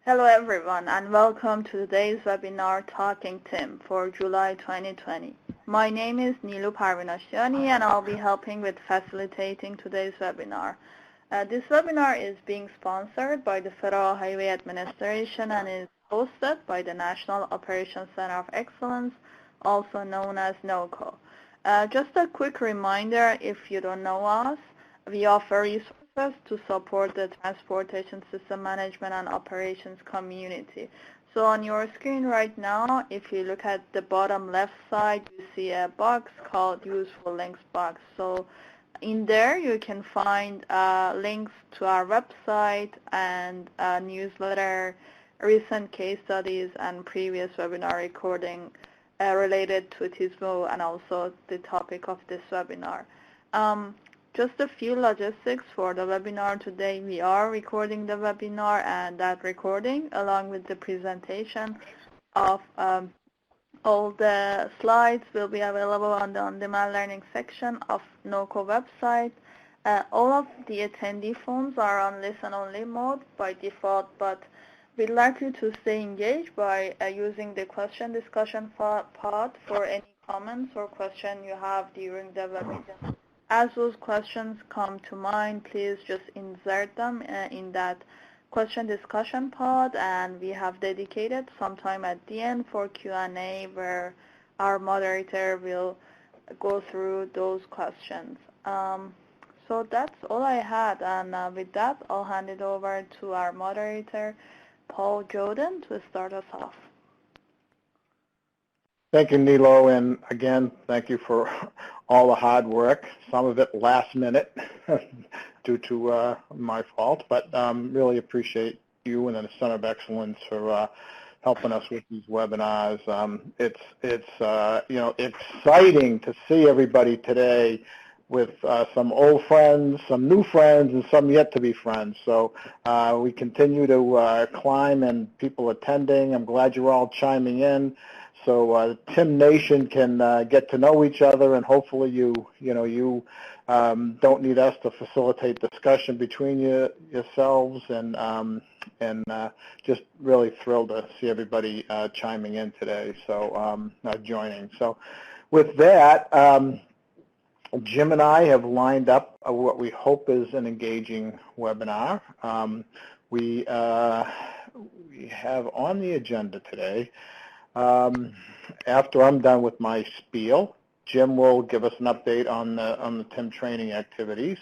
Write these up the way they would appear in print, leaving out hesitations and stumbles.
Hello everyone and welcome to today's webinar Talking TIM for July 2020. My name is Nilu Parvinashiani and I'll be helping with facilitating today's webinar. This webinar is being sponsored by the Federal Highway Administration and is hosted by the National Operations Center of Excellence, also known as NOCO. Just a quick reminder, if you don't know us, we offer resources to support the transportation system management and operations community. So on your screen right now, if you look at the bottom left side, you see a box called Useful Links box. So in there you can find links to our website and newsletter, recent case studies, and previous webinar recording related to TISMO and also the topic of this webinar. Just a few logistics for the webinar today. We are recording the webinar, and that recording, along with the presentation of all the slides, will be available on the on-demand learning section of NOCO website. All of the attendee phones are on listen-only mode by default, but we'd like you to stay engaged by using the question discussion pod for any comments or question you have during the webinar. As those questions come to mind, please just insert them in that question discussion pod, and we have dedicated some time at the end for Q&A where our moderator will go through those questions. So that's all I had, and with that, I'll hand it over to our moderator, Paul Jodoin, to start us off. Thank you, Nilo, and again, thank you for all the hard work, some of it last minute due to my fault, but really appreciate you and the Center of Excellence for helping us with these webinars. It's you know, exciting to see everybody today with some old friends, some new friends, and some yet to be friends. So we continue to climb and people attending. I'm glad you're all chiming in. So TIM Nation can get to know each other, and hopefully you don't need us to facilitate discussion between yourselves, and just really thrilled to see everybody chiming in today, so joining. So with that, Jim and I have lined up what we hope is an engaging webinar. We have on the agenda today, after I'm done with my spiel, Jim will give us an update on the TIM training activities,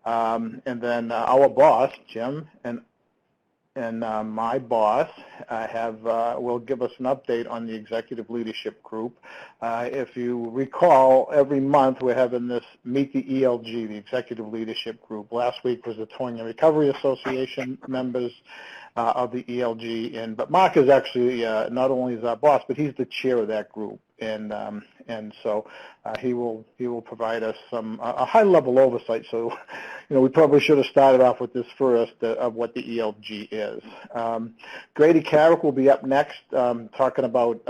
and then our boss, Jim, and my boss will give us an update on the executive leadership group. If you recall, every month we're having this Meet the ELG, the executive leadership group. Last week was the Towing and Recovery Association members of the ELG, but Mark is actually not only is our boss, but he's the chair of that group, and so he will provide us a high-level oversight. So, we probably should have started off with this first of what the ELG is. Grady Carrick will be up next, talking about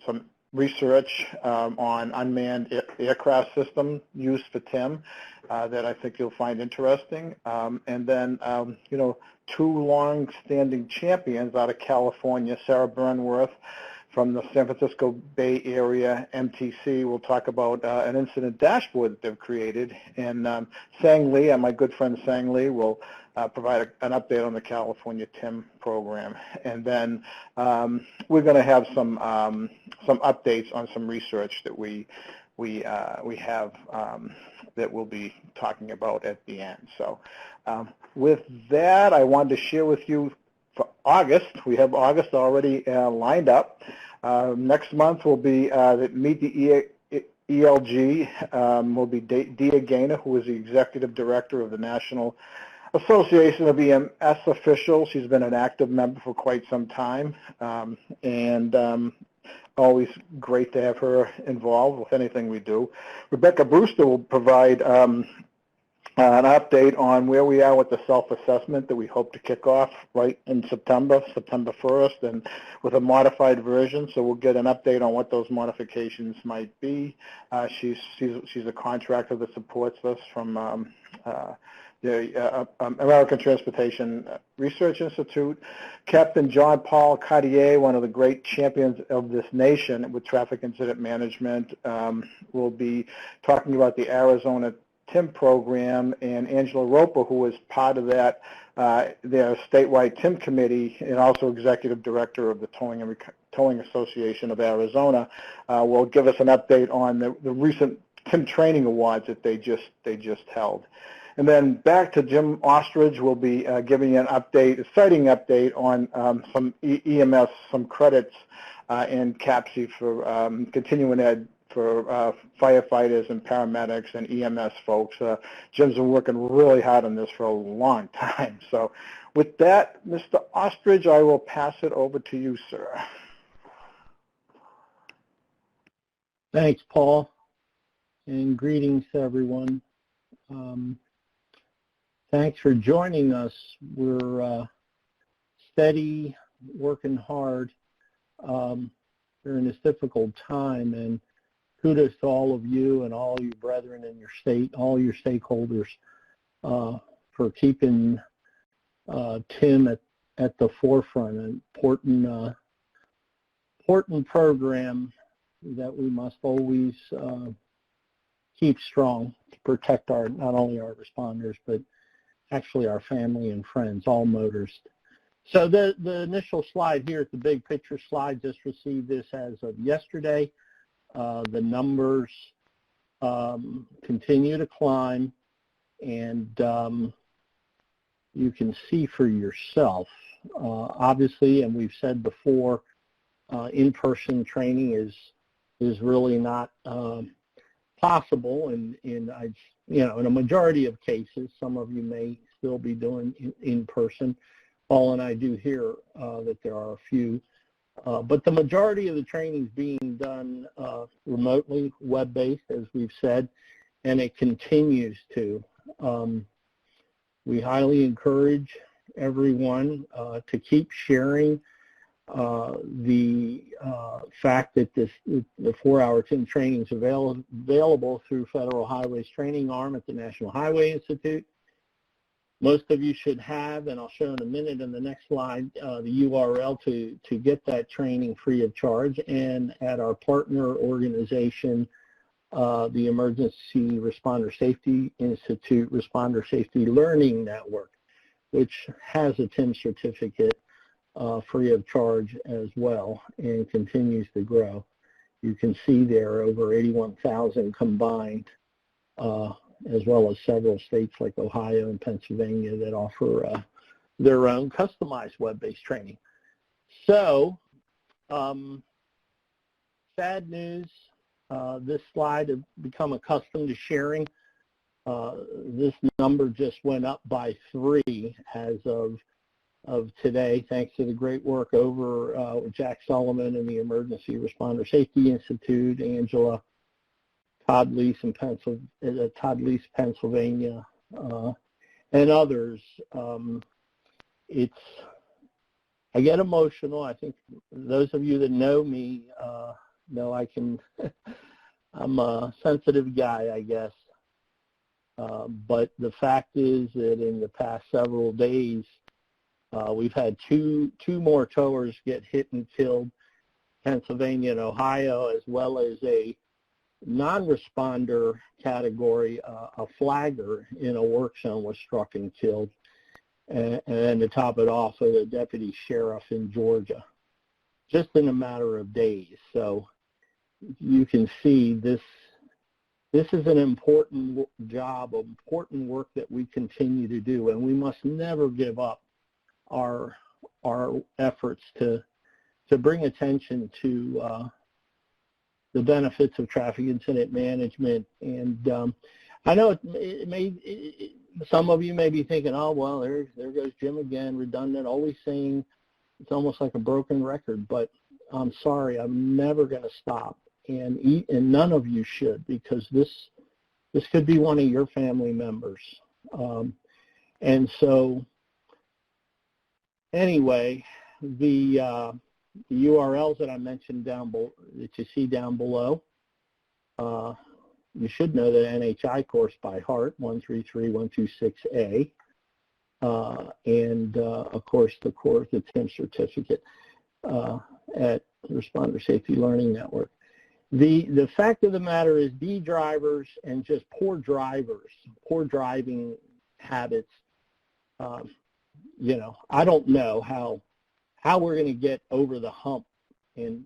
some research on unmanned aircraft system used for TIM that I think you'll find interesting, and then two long-standing champions out of California, Sarah Burnworth from the San Francisco Bay Area, MTC, will talk about an incident dashboard that they've created, and Sang Lee, my good friend Sang Lee, will provide an update on the California TIM program. And then we're going to have some updates on some research that we have that we'll be talking about at the end. So with that, I wanted to share with you for August. We have August already lined up. Next month will be Meet the ELG. Will be Dia Gaynor, who is the Executive Director of the National Association of EMS Officials. She's been an active member for quite some time, and always great to have her involved with anything we do. Rebecca Brewster will provide an update on where we are with the self-assessment that we hope to kick off right in September 1st, and with a modified version. So we'll get an update on what those modifications might be. She's a contractor that supports us from the American Transportation Research Institute. Captain John Paul Cartier, one of the great champions of this nation with traffic incident management, will be talking about the Arizona TIM program, and Angela Roper, who is part of that, their statewide TIM committee and also executive director of the Towing Association of Arizona, will give us an update on the recent TIM training awards that they just held. And then back to Jim Austrich will be giving you an update, exciting update on some EMS, some credits in CAPC for continuing ed for firefighters and paramedics and EMS folks. Jim's been working really hard on this for a long time. So with that, Mr. Austrich, I will pass it over to you, sir. Thanks, Paul, and greetings to everyone. Thanks for joining us. We're steady, working hard during this difficult time, and kudos to all of you and all your brethren in your state, all your stakeholders for keeping TIM at the forefront. An important program that we must always keep strong to protect not only our responders, but actually our family and friends, all motorists. So the initial slide here is the big picture slide. Just received this as of yesterday. The numbers continue to climb, and you can see for yourself, obviously, and we've said before, in-person training is really not possible in a majority of cases. Some of you may still be doing in person. Paul and I do hear that there are a few, but the majority of the training is being done remotely, web-based, as we've said, and it continues to. We highly encourage everyone to keep sharing the fact that the 4-hour TIM training is available through Federal Highways Training Arm at the National Highway Institute. Most of you should have, and I'll show in a minute in the next slide, the URL to get that training free of charge, and at our partner organization, the Emergency Responder Safety Institute Responder Safety Learning Network, which has a TIM certificate free of charge as well and continues to grow. You can see there over 81,000 combined, as well as several states like Ohio and Pennsylvania that offer their own customized web-based training. So, sad news, this slide I've become accustomed to sharing. This number just went up by 3 as of today, thanks to the great work over with Jack Sullivan and the Emergency Responder Safety Institute, Angela, Todd Lease, Pennsylvania, and others. I get emotional. I think those of you that know me know I'm a sensitive guy, I guess. But the fact is that in the past several days, we've had two more towers get hit and killed, Pennsylvania and Ohio, as well as a non-responder category, a flagger in a work zone was struck and killed. And then to top it off, a deputy sheriff in Georgia, just in a matter of days. So you can see this is an important job, important work that we continue to do, and we must never give up our efforts to bring attention to the benefits of traffic incident management. And I know some of you may be thinking, oh, well, there goes Jim again, redundant, always saying it's almost like a broken record. But I'm sorry, I'm never going to stop, and none of you should, because this could be one of your family members. And so anyway, the URLs that I mentioned that you see down below, you should know the NHI course by heart, 133126A, and of course the TIM certificate at Responder Safety Learning Network. The fact of the matter is D drivers and just poor driving habits, you know, I don't know how we're going to get over the hump and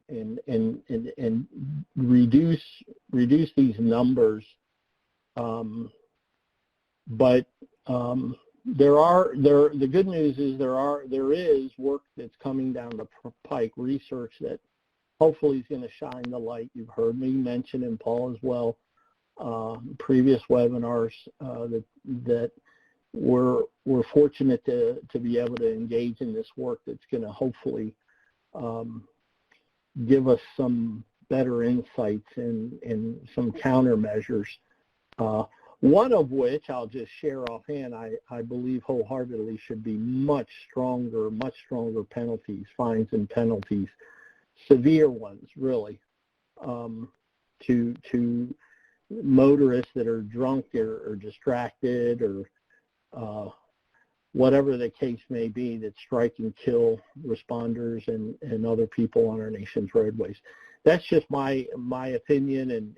reduce these numbers, but the good news is there is work that's coming down the pike, research that hopefully is going to shine the light. You've heard me mention, and Paul as well, previous webinars, that we're fortunate to be able to engage in this work that's going to hopefully give us some better insights and some countermeasures. One of which I'll just share offhand, I believe wholeheartedly should be much stronger penalties, fines and penalties, severe ones really, to motorists that are drunk or distracted or whatever the case may be, that strike and kill responders and other people on our nation's roadways. That's just my opinion,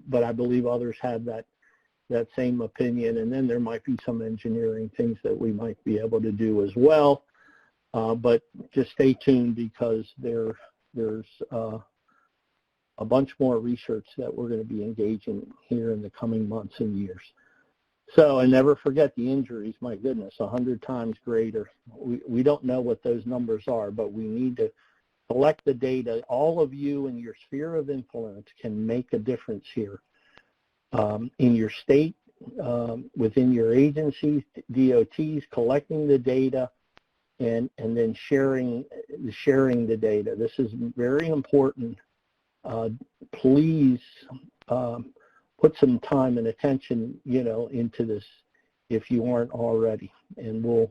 but I believe others have that same opinion, and then there might be some engineering things that we might be able to do as well, but just stay tuned, because there's a bunch more research that we're going to be engaging here in the coming months and years. So, and never forget the injuries, my goodness, 100 times greater. We don't know what those numbers are, but we need to collect the data. All of you in your sphere of influence can make a difference here. In your state, within your agencies, DOTs, collecting the data and then sharing the data. This is very important. Please put some time and attention, you know, into this if you aren't already, and we'll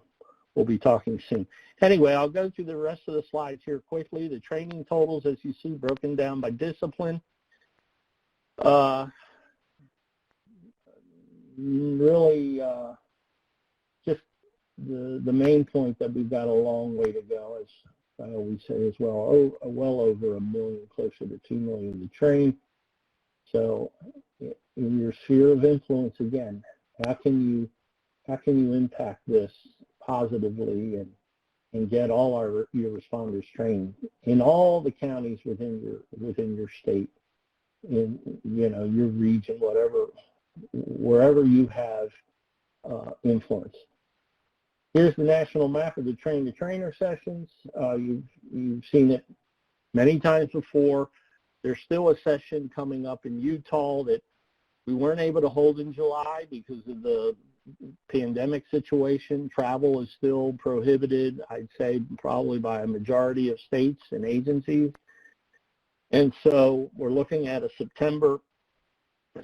be talking soon. Anyway, I'll go through the rest of the slides here quickly. The training totals, as you see, broken down by discipline. Really, just the main point that we've got a long way to go, as I always say as well, well over 1 million, closer to 2 million to train. So in your sphere of influence, again, how can you impact this positively and get all your responders trained in all the counties within your state, in, you know, your region, wherever you have influence. Here's the national map of the train-to-trainer sessions. You've seen it many times before. There's still a session coming up in Utah that we weren't able to hold in July because of the pandemic situation. Travel is still prohibited, I'd say, probably by a majority of states and agencies. And so we're looking at a September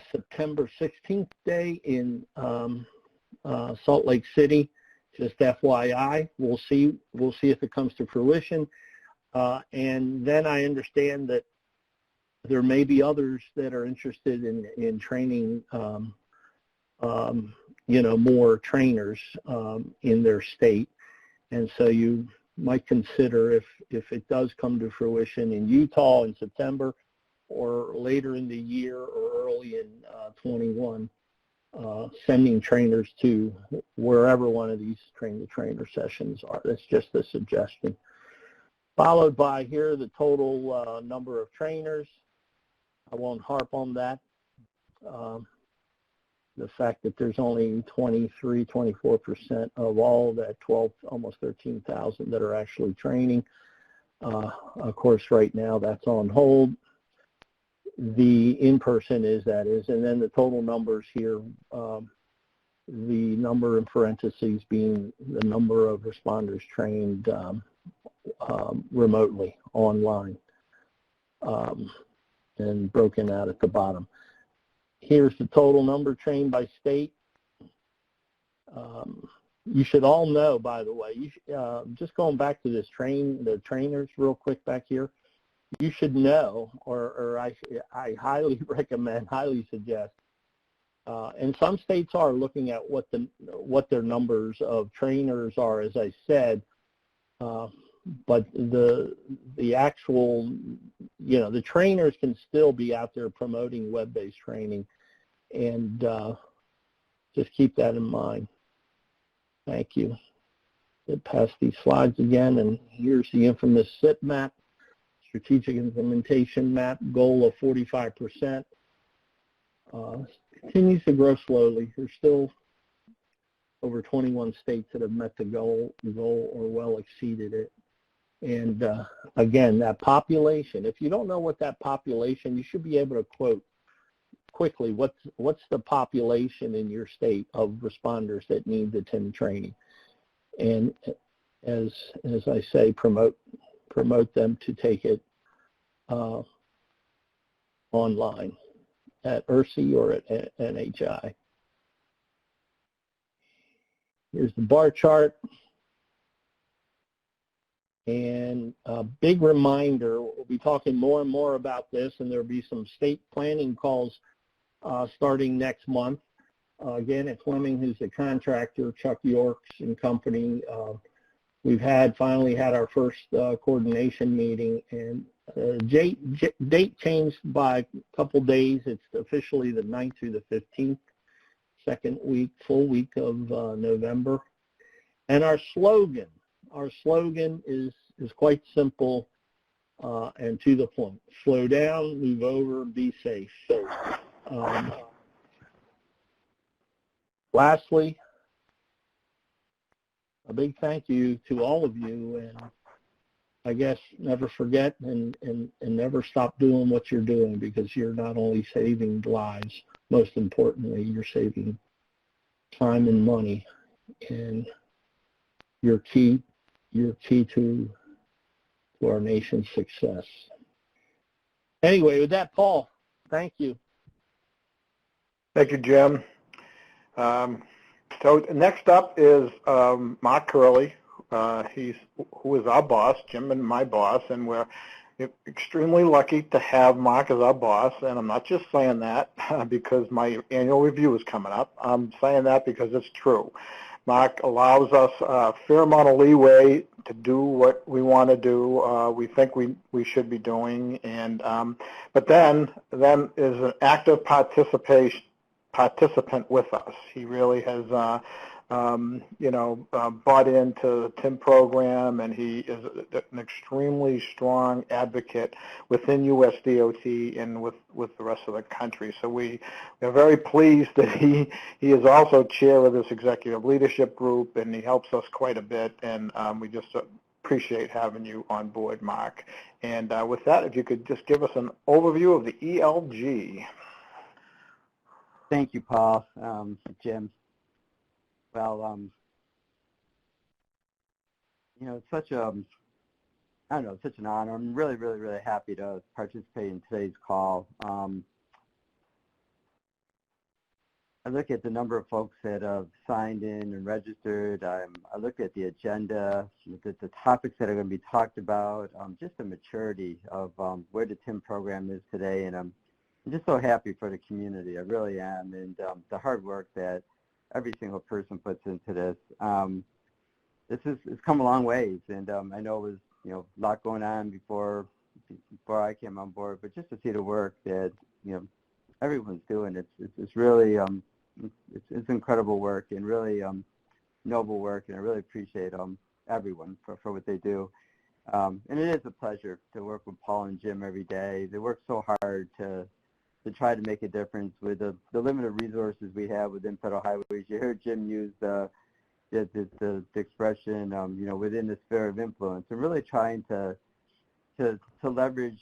16th day in Salt Lake City. Just FYI, we'll see if it comes to fruition. And then I understand that there may be others that are interested in training, you know, more trainers in their state. And so you might consider, if it does come to fruition in Utah in September, or later in the year or early in 21, sending trainers to wherever one of these train-to-trainer sessions are. That's just a suggestion. Followed by here the total number of trainers. I won't harp on that. The fact that there's only 24% of all that 12, almost 13,000 that are actually training. Of course, right now that's on hold. The in-person is, and then the total numbers here, the number in parentheses being the number of responders trained remotely, online, and broken out at the bottom. Here's the total number trained by state. You should all know, by the way, just going back to this the trainers real quick back here, you should know, or I highly recommend, highly suggest, and some states are looking at what their numbers of trainers are, as I said, but the actual, the trainers can still be out there promoting web-based training, and just keep that in mind. Thank you. Get past these slides again, and here's the infamous SIP map, Strategic Implementation Map, goal of 45%. Continues to grow slowly. There's still over 21 states that have met the goal or well exceeded it. And again, that population, if you don't know what that population, you should be able to quote quickly what's the population in your state of responders that need the TIM training. And as I say, promote them to take it online at ERSI or at NHI. Here's the bar chart. And a big reminder, we'll be talking more and more about this, and there'll be some state planning calls starting next month. Again, at Fleming, who's the contractor, Chuck Yorks and company. We've finally had our first coordination meeting, and date changed by a couple days. It's officially the 9th through the 15th, full week of November. And our slogan is quite simple and to the point. Slow down, move over, be safe. Lastly, a big thank you to all of you, and I guess never forget and never stop doing what you're doing, because you're not only saving lives, most importantly, you're saving time and money, and you're key to our nation's success. Anyway, with that, Paul, thank you. Thank you, Jim. So next up is Mark Kehrli. Who is our boss, Jim and my boss, and we're extremely lucky to have Mark as our boss. And I'm not just saying that because my annual review is coming up. I'm saying that because it's true. Mark allows us a fair amount of leeway to do what we want to do. We think we should be doing, and but then is an active participant with us. He really has bought into the TIM program, and he is an extremely strong advocate within USDOT and with the rest of the country. So we are very pleased that he is also chair of this executive leadership group, and he helps us quite a bit, and we just appreciate having you on board, Mark. And with that, if you could just give us an overview of the ELG. Thank you, Paul. Jim. Well, it's such an honor. I'm really, really, really happy to participate in today's call. I look at the number of folks that have signed in and registered. I look at the agenda, the topics that are going to be talked about, just the maturity of where the TIM program is today, and I'm just so happy for the community. I really am, and the hard work that every single person puts into this. It's come a long ways, and I know it was a lot going on before I came on board, but just to see the work that everyone's doing, it's really it's incredible work and really noble work, and I really appreciate everyone for what they do. And it is a pleasure to work with Paul and Jim every day. They work so hard to try to make a difference with the limited resources we have within federal highways. You heard Jim use the expression, within the sphere of influence, and really trying to leverage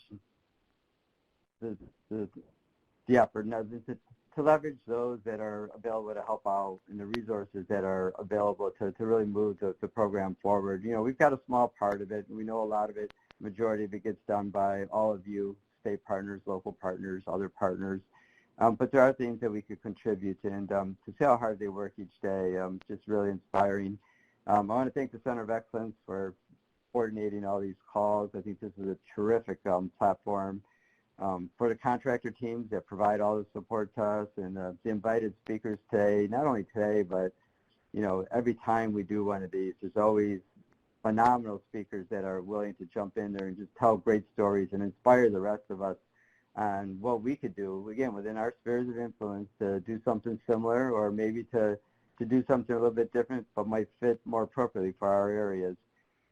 the effort, to leverage those that are available to help out and the resources that are available to really move the program forward. We've got a small part of it, and we know a lot of it, majority of it gets done by all of you, state partners, local partners, other partners. But there are things that we could contribute, and to see how hard they work each day, just really inspiring. I want to thank the Center of Excellence for coordinating all these calls. I think this is a terrific platform for the contractor teams that provide all the support to us, and the invited speakers today, not only today, but every time we do one of these, there's always phenomenal speakers that are willing to jump in there and just tell great stories and inspire the rest of us on what we could do, again, within our spheres of influence to do something similar, or maybe to do something a little bit different but might fit more appropriately for our areas.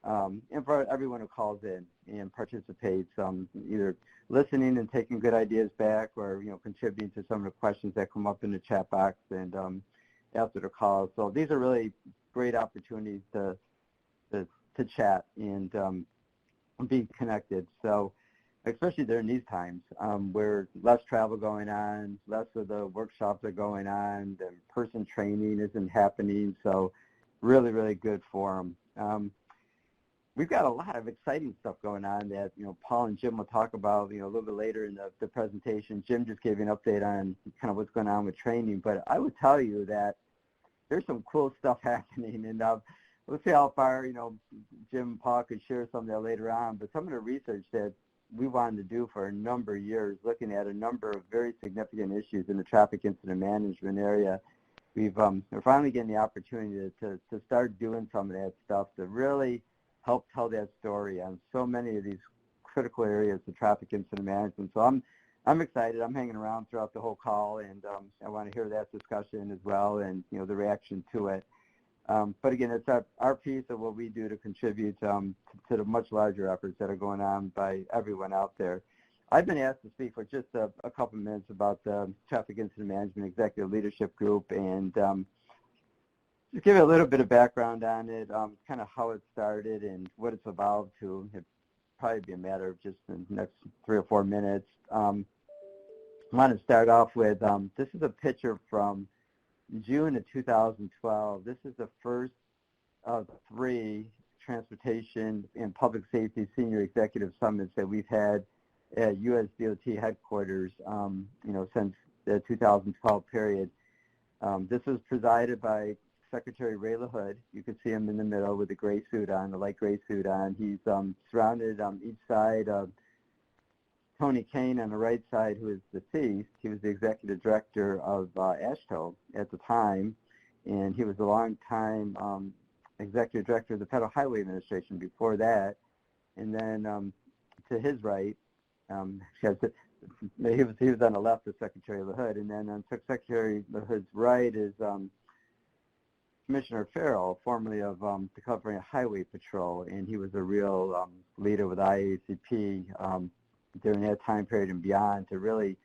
And for everyone who calls in and participates, either listening and taking good ideas back, or contributing to some of the questions that come up in the chat box and after the call. So these are really great opportunities to chat and be connected. So especially during these times where less travel going on, less of the workshops are going on, the in-person training isn't happening. So really, really good forum. We've got a lot of exciting stuff going on that Paul and Jim will talk about a little bit later in the presentation. Jim just gave you an update on kind of what's going on with training, but I would tell you that there's some cool stuff happening, and we'll see how far Jim and Paul could share some of that later on. But some of the research that we wanted to do for a number of years, looking at a number of very significant issues in the traffic incident management area, we're finally getting the opportunity to start doing some of that stuff to really help tell that story on so many of these critical areas of traffic incident management. So I'm excited. I'm hanging around throughout the whole call, and I want to hear that discussion as well, and the reaction to it. But again, it's our piece of what we do to contribute to the much larger efforts that are going on by everyone out there. I've been asked to speak for just a couple of minutes about the Traffic Incident Management Executive Leadership Group, and just give you a little bit of background on it, kind of how it started and what it's evolved to. It'd probably be a matter of just the next 3 or 4 minutes. I want to start off with, this is a picture from June of 2012. This is the first of 3 transportation and public safety senior executive summits that we've had at US DOT headquarters, since the 2012 period. This was presided by Secretary Ray LaHood. You can see him in the middle with the gray suit on, the light gray suit on. He's surrounded on each side of Tony Kane on the right side, who is deceased. He was the executive director of AASHTO at the time, and he was a long-time executive director of the Federal Highway Administration before that. And then to his right, he was on the left of Secretary LaHood, and then on Secretary LaHood's right is Commissioner Farrell, formerly of the California Highway Patrol, and he was a real leader with IACP during that time period and beyond to really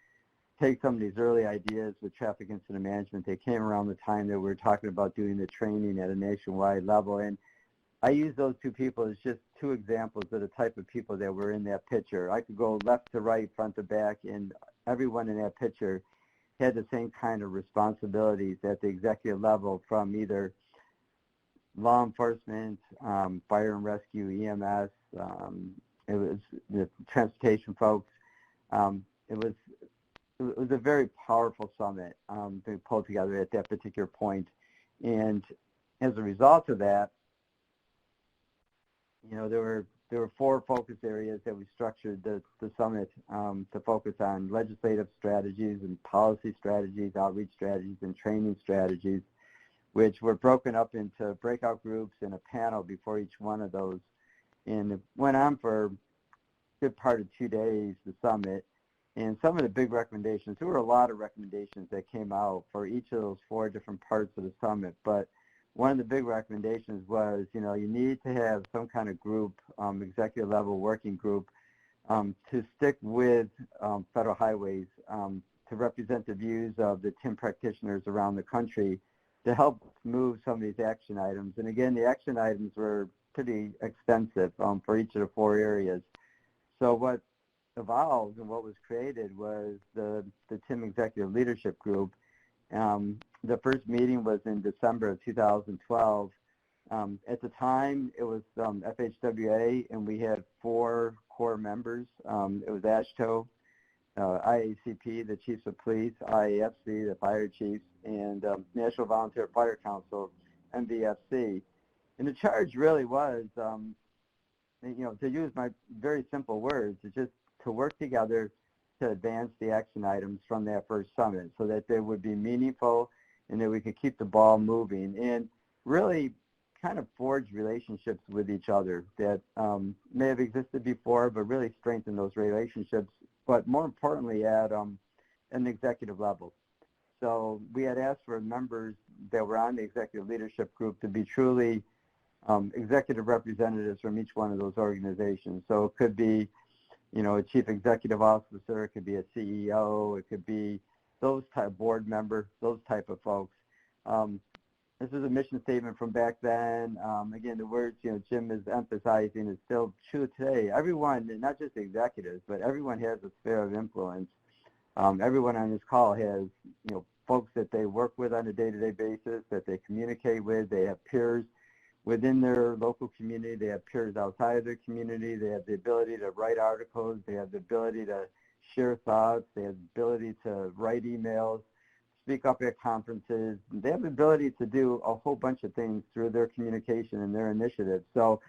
take some of these early ideas with traffic incident management. They came around the time that we were talking about doing the training at a nationwide level, and I use those 2 people as just 2 examples of the type of people that were in that picture. I could go left to right, front to back, and everyone in that picture had the same kind of responsibilities at the executive level, from either law enforcement, fire and rescue, EMS, it was the transportation folks. It was a very powerful summit being pulled together at that particular point. And as a result of that, there were 4 focus areas that we structured the summit to focus on: legislative strategies and policy strategies, outreach strategies, and training strategies, which were broken up into breakout groups and a panel before each one of those. And it went on for a good part of 2 days, the summit. And some of the big recommendations, there were a lot of recommendations that came out for each of those 4 different parts of the summit. But one of the big recommendations was, you need to have some kind of group, executive level working group, to stick with federal highways, to represent the views of the TIM practitioners around the country to help move some of these action items. And again, the action items were pretty extensive for each of the 4 areas. So what evolved and what was created was the TIM Executive Leadership Group. The first meeting was in December of 2012. At the time, it was FHWA, and we had 4 core members. It was AASHTO, IACP, the Chiefs of Police, IAFC, the Fire Chiefs, and National Volunteer Fire Council, NVFC. And the charge really was to use my very simple words, it's just to work together to advance the action items from that first summit so that they would be meaningful and that we could keep the ball moving and really kind of forge relationships with each other that may have existed before, but really strengthen those relationships, but more importantly at an executive level. So we had asked for members that were on the executive leadership group to be truly executive representatives from each one of those organizations. So it could be, a chief executive officer, it could be a CEO, it could be those type board member, those type of folks. This is a mission statement from back then. Again, the words, Jim is emphasizing is still true today. Everyone, not just executives, but everyone has a sphere of influence. Everyone on this call has, folks that they work with on a day-to-day basis, that they communicate with. They have peers within their local community. They have peers outside of their community. They have the ability to write articles. They have the ability to share thoughts. They have the ability to write emails, speak up at conferences. They have the ability to do a whole bunch of things through their communication and their initiatives. So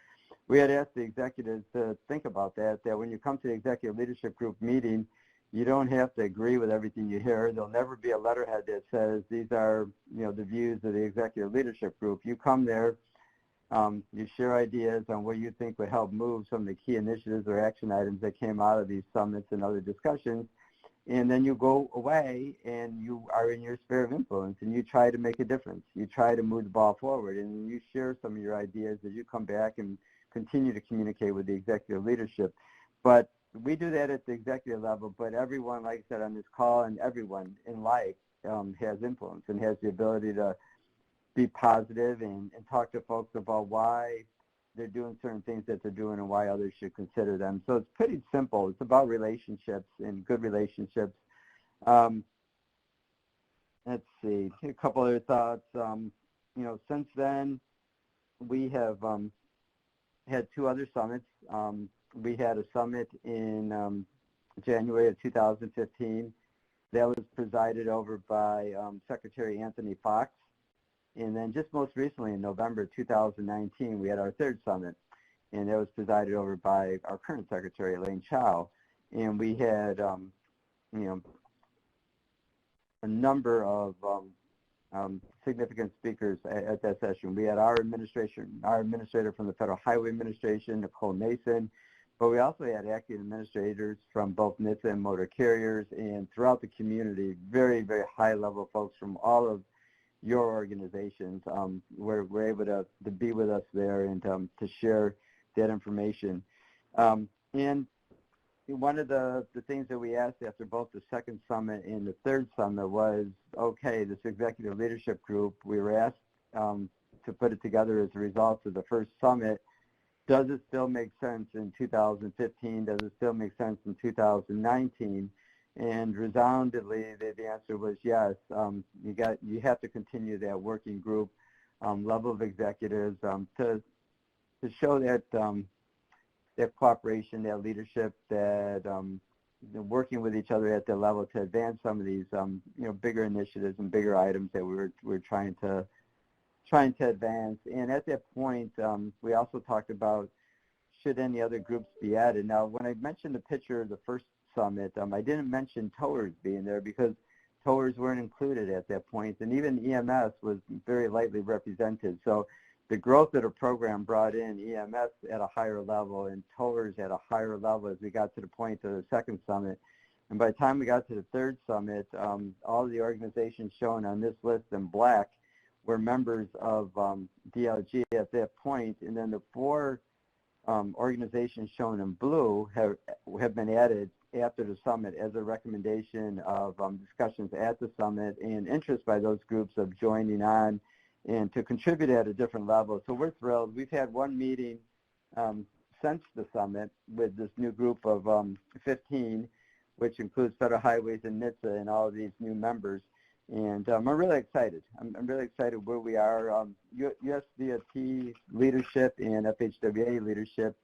we had asked the executives to think about that when you come to the executive leadership group meeting, you don't have to agree with everything you hear. There'll never be a letterhead that says these are, the views of the executive leadership group. You come there, you share ideas on what you think would help move some of the key initiatives or action items that came out of these summits and other discussions, and then you go away and you are in your sphere of influence and you try to make a difference. You try to move the ball forward and you share some of your ideas as you come back and continue to communicate with the executive leadership. But we do that at the executive level, but everyone, like I said, on this call and everyone in life has influence and has the ability to be positive and talk to folks about why they're doing certain things that they're doing and why others should consider them. So it's pretty simple. It's about relationships and good relationships. Let's see, a couple other thoughts. Since then, we have had two other summits. We had a summit in January of 2015 that was presided over by Secretary Anthony Fox. And then just most recently in November 2019, we had our third summit, and that was presided over by our current secretary, Elaine Chow. And we had, a number of significant speakers at that session. We had our administrator from the Federal Highway Administration, Nicole Mason, but we also had acting administrators from both NHTSA and motor carriers, and throughout the community, very, very high-level folks from all of your organizations were able to be with us there and to share that information. And one of the things that we asked after both the second summit and the third summit was, okay, this executive leadership group, we were asked to put it together as a result of the first summit. Does it still make sense in 2015? Does it still make sense in 2019? And resoundingly, the answer was yes. You have to continue that working group level of executives to show that that cooperation, that leadership, that working with each other at that level to advance some of these bigger initiatives and bigger items that we're trying to advance. And at that point, we also talked about should any other groups be added. Now, when I mentioned the picture of the first summit, I didn't mention towers being there because towers weren't included at that point, and even EMS was very lightly represented. So the growth of the program brought in EMS at a higher level and towers at a higher level as we got to the point of the second summit. And by the time we got to the third summit, all the organizations shown on this list in black were members of DLG at that point, and then the four organizations shown in blue have been added after the summit as a recommendation of discussions at the summit and interest by those groups of joining on and to contribute at a different level. So we're thrilled. We've had one meeting since the summit with this new group of 15, which includes Federal Highways and NHTSA and all of these new members. And I'm really excited. I'm really excited where we are. USDOT leadership and FHWA leadership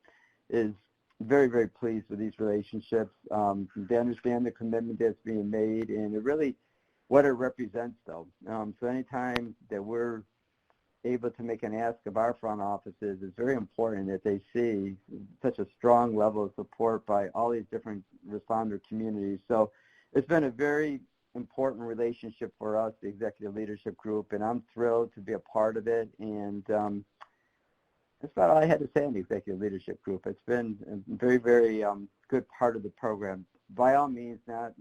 is very, very pleased with these relationships. They understand the commitment that's being made and really what it represents, though. So anytime that we're able to make an ask of our front offices, it's very important that they see such a strong level of support by all these different responder communities. So it's been a very important relationship for us, the executive leadership group, and I'm thrilled to be a part of it. And that's about all I had to say on the executive leadership group. It's been a very, very good part of the program. By all means, not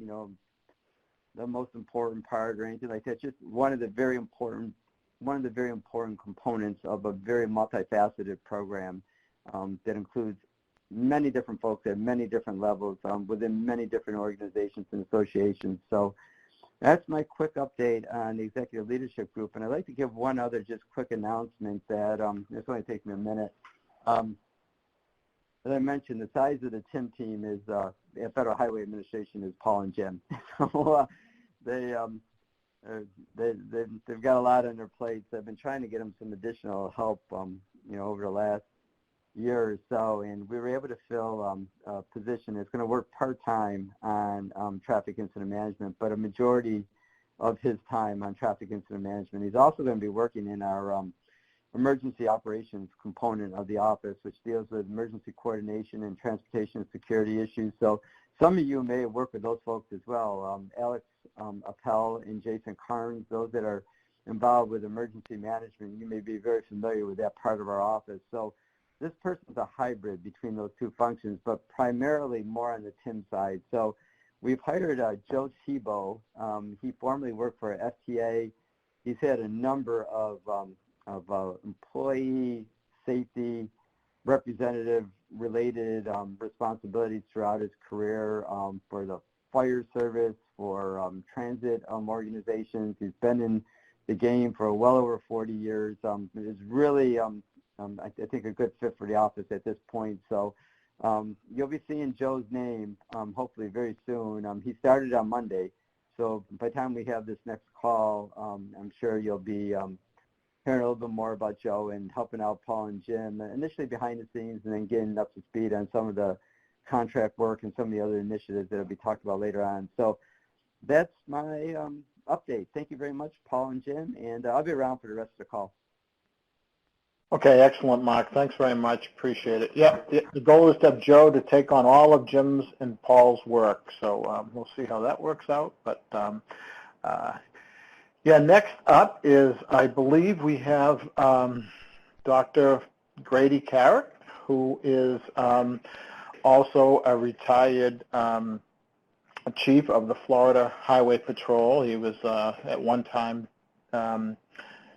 the most important part or anything like that. Just one of the very important components of a very multifaceted program that includes many different folks at many different levels within many different organizations and associations. So that's my quick update on the executive leadership group. And I'd like to give one other just quick announcement that this only takes me a minute. As I mentioned, the size of the TIM team is at Federal Highway Administration is Paul and Jim. So they've got a lot on their plates. I've been trying to get them some additional help, over the last year or so, and we were able to fill a position that's going to work part-time on traffic incident management, but a majority of his time on traffic incident management. He's also going to be working in our emergency operations component of the office, which deals with emergency coordination and transportation security issues. So some of you may have worked with those folks as well. Alex Appel and Jason Carnes, those that are involved with emergency management, you may be very familiar with that part of our office. So this person's a hybrid between those two functions, but primarily more on the TIM side. So we've hired Joe Tebow. He formerly worked for FTA. He's had a number of employee safety representative-related responsibilities throughout his career for the fire service, for transit organizations. He's been in the game for well over 40 years. It's really, I think, a good fit for the office at this point. So you'll be seeing Joe's name hopefully very soon. He started on Monday. So by the time we have this next call, I'm sure you'll be hearing a little bit more about Joe and helping out Paul and Jim, initially behind the scenes and then getting up to speed on some of the contract work and some of the other initiatives that will be talked about later on. So that's my update. Thank you very much, Paul and Jim, and I'll be around for the rest of the call. Okay, excellent, Mark. Thanks very much. Appreciate it. Yeah, the goal is to have Joe to take on all of Jim's and Paul's work. So we'll see how that works out. But yeah, next up is, I believe we have Dr. Grady Carrick, who is also a retired chief of the Florida Highway Patrol. He was at one time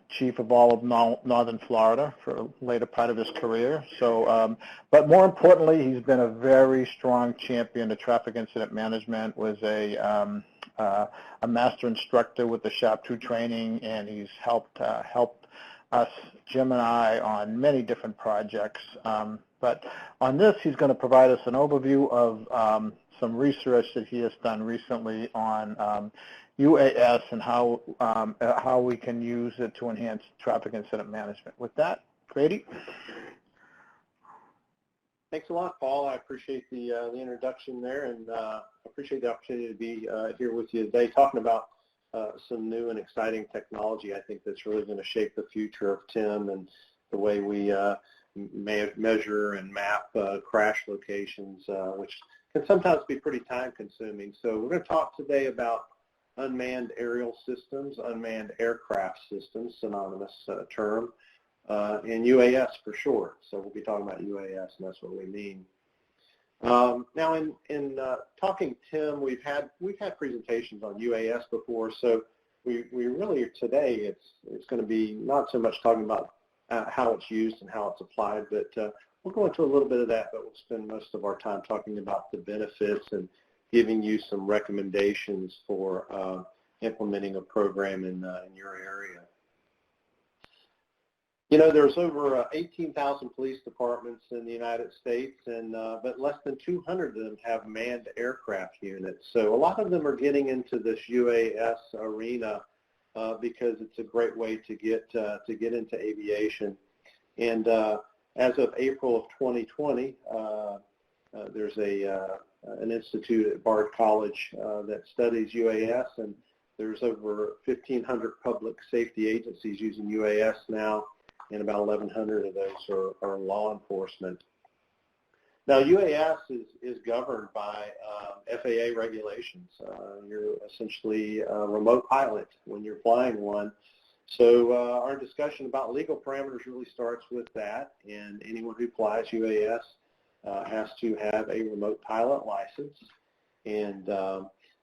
chief of all of northern Florida for a later part of his career. So, but more importantly, he's been a very strong champion of traffic incident management, was a master instructor with the SHAP 2 training, and he's helped us, Jim and I, on many different projects. But on this, he's going to provide us an overview of some research that he has done recently on UAS and how we can use it to enhance traffic incident management. With that, Grady. Thanks a lot, Paul. I appreciate the introduction there, and appreciate the opportunity to be here with you today talking about some new and exciting technology. I think that's really going to shape the future of TIM and the way we measure and map crash locations, which can sometimes be pretty time-consuming. So we're going to talk today about unmanned aerial systems, unmanned aircraft systems, synonymous term, and UAS for short. So we'll be talking about UAS, and that's what we mean. Now, in talking TIM, we've had presentations on UAS before, so we really today it's going to be not so much talking about how it's used and how it's applied, but we'll go into a little bit of that, but we'll spend most of our time talking about the benefits and giving you some recommendations for implementing a program in your area. You know, there's over 18,000 police departments in the United States, and but less than 200 of them have manned aircraft units. So a lot of them are getting into this UAS arena because it's a great way to get into aviation. And as of April of 2020, there's an institute at Bard College that studies UAS, and There's over 1,500 public safety agencies using UAS now, and about 1,100 of those are law enforcement. Now, UAS is governed by FAA regulations. You're essentially a remote pilot when you're flying one. So our discussion about legal parameters really starts with that, and anyone who flies UAS has to have a remote pilot license, and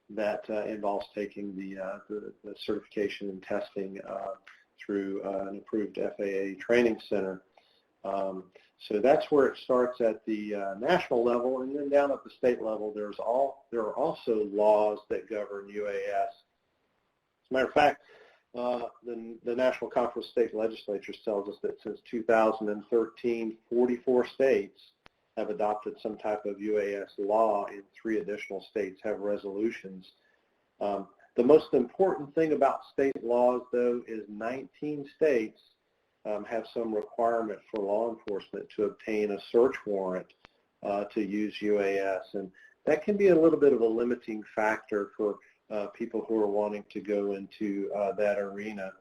that involves taking the certification and testing through an approved FAA training center. So that's where it starts at the national level, and then down at the state level, there are also laws that govern UAS. As a matter of fact, the National Conference of State Legislatures tells us that since 2013, 44 states have adopted some type of UAS law, and 3 additional states have resolutions. The most important thing about state laws, though, is 19 states have some requirement for law enforcement to obtain a search warrant to use UAS, and that can be a little bit of a limiting factor for people who are wanting to go into that arena.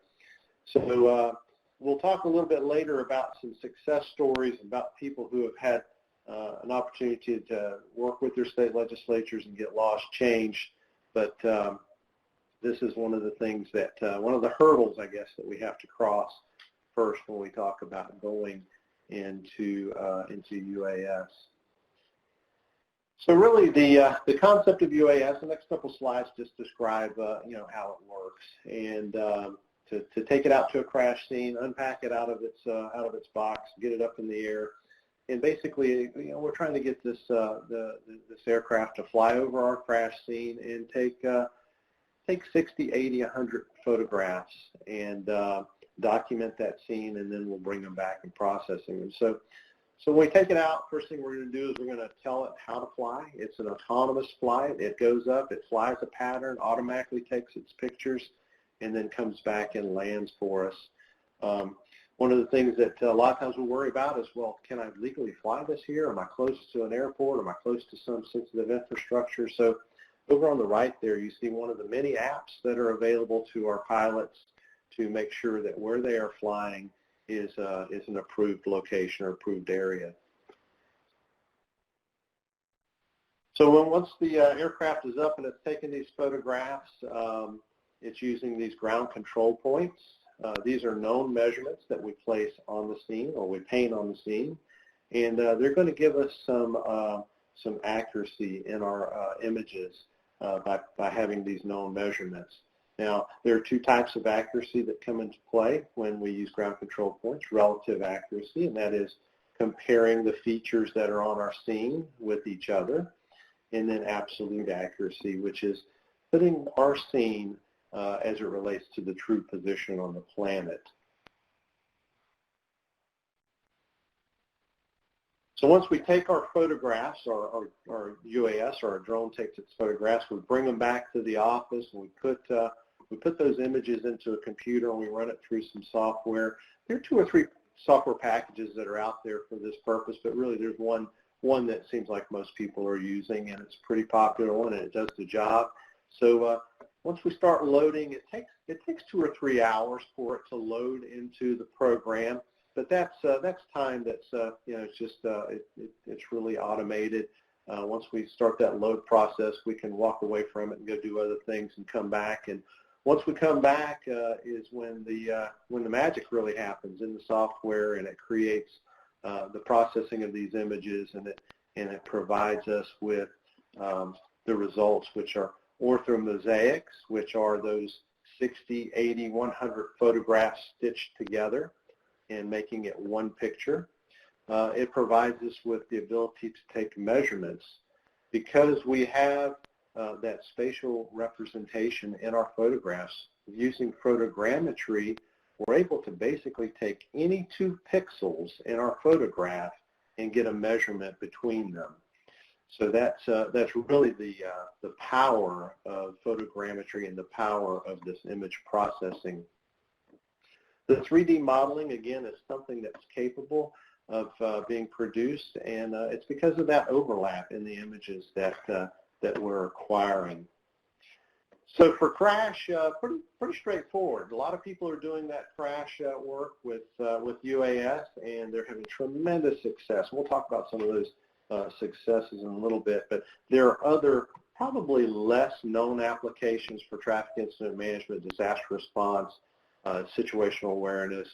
So we'll talk a little bit later about some success stories about people who have had an opportunity to work with their state legislatures and get laws changed, but this is one of the things that, one of the hurdles, I guess, that we have to cross first when we talk about going into UAS. So really, the concept of UAS, the next couple slides just describe how it works, and to take it out to a crash scene, unpack it out of its box, get it up in the air, and basically, we're trying to get this this aircraft to fly over our crash scene and take 60, 80, 100 photographs and document that scene, and then we'll bring them back and processing them. So when we take it out, first thing we're going to do is we're going to tell it how to fly. It's an autonomous flight. It goes up, it flies a pattern, automatically takes its pictures, and then comes back and lands for us. One of the things that a lot of times we worry about is, well, can I legally fly this here? Am I close to an airport? Am I close to some sensitive infrastructure? So over on the right there, you see one of the many apps that are available to our pilots to make sure that where they are flying is an approved location or approved area. So once the aircraft is up and it's taking these photographs, it's using these ground control points. These are known measurements that we place on the scene, or we paint on the scene, and they're going to give us some accuracy in our images by having these known measurements. Now, there are 2 types of accuracy that come into play when we use ground control points: relative accuracy, and that is comparing the features that are on our scene with each other, and then absolute accuracy, which is putting our scene as it relates to the true position on the planet. So once we take our photographs, our UAS or our drone takes its photographs, we bring them back to the office, and we put those images into a computer, and we run it through some software. There are 2 or 3 software packages that are out there for this purpose, but really there's one that seems like most people are using, and it's a pretty popular one, and it does the job. So once we start loading, it takes 2 or 3 hours for it to load into the program, but that's time that's it's just it's really automated. Once we start that load process, we can walk away from it and go do other things and come back. And once we come back is when the magic really happens in the software, and it creates the processing of these images, and it provides us with the results, which are orthomosaics, which are those 60, 80, 100 photographs stitched together and making it one picture. It provides us with the ability to take measurements. Because we have that spatial representation in our photographs, using photogrammetry, we're able to basically take any 2 pixels in our photograph and get a measurement between them. So that's really the power of photogrammetry and the power of this image processing. The 3D modeling, again, is something that's capable of being produced, and it's because of that overlap in the images that we're acquiring. So for crash, pretty straightforward. A lot of people are doing that crash work with UAS, and they're having tremendous success. We'll talk about some of those successes in a little bit, but there are other probably less known applications for traffic incident management, disaster response, situational awareness,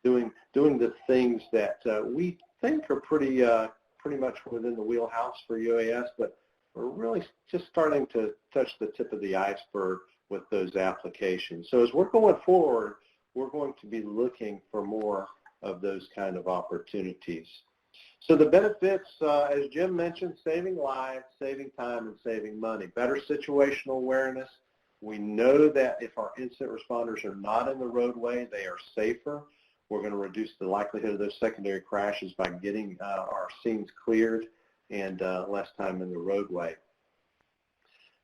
doing the things that we think are pretty much within the wheelhouse for UAS, but we're really just starting to touch the tip of the iceberg with those applications. So as we're going forward, we're going to be looking for more of those kind of opportunities. So the benefits, as Jim mentioned, saving lives, saving time, and saving money. Better situational awareness. We know that if our incident responders are not in the roadway, they are safer. We're going to reduce the likelihood of those secondary crashes by getting our scenes cleared and less time in the roadway.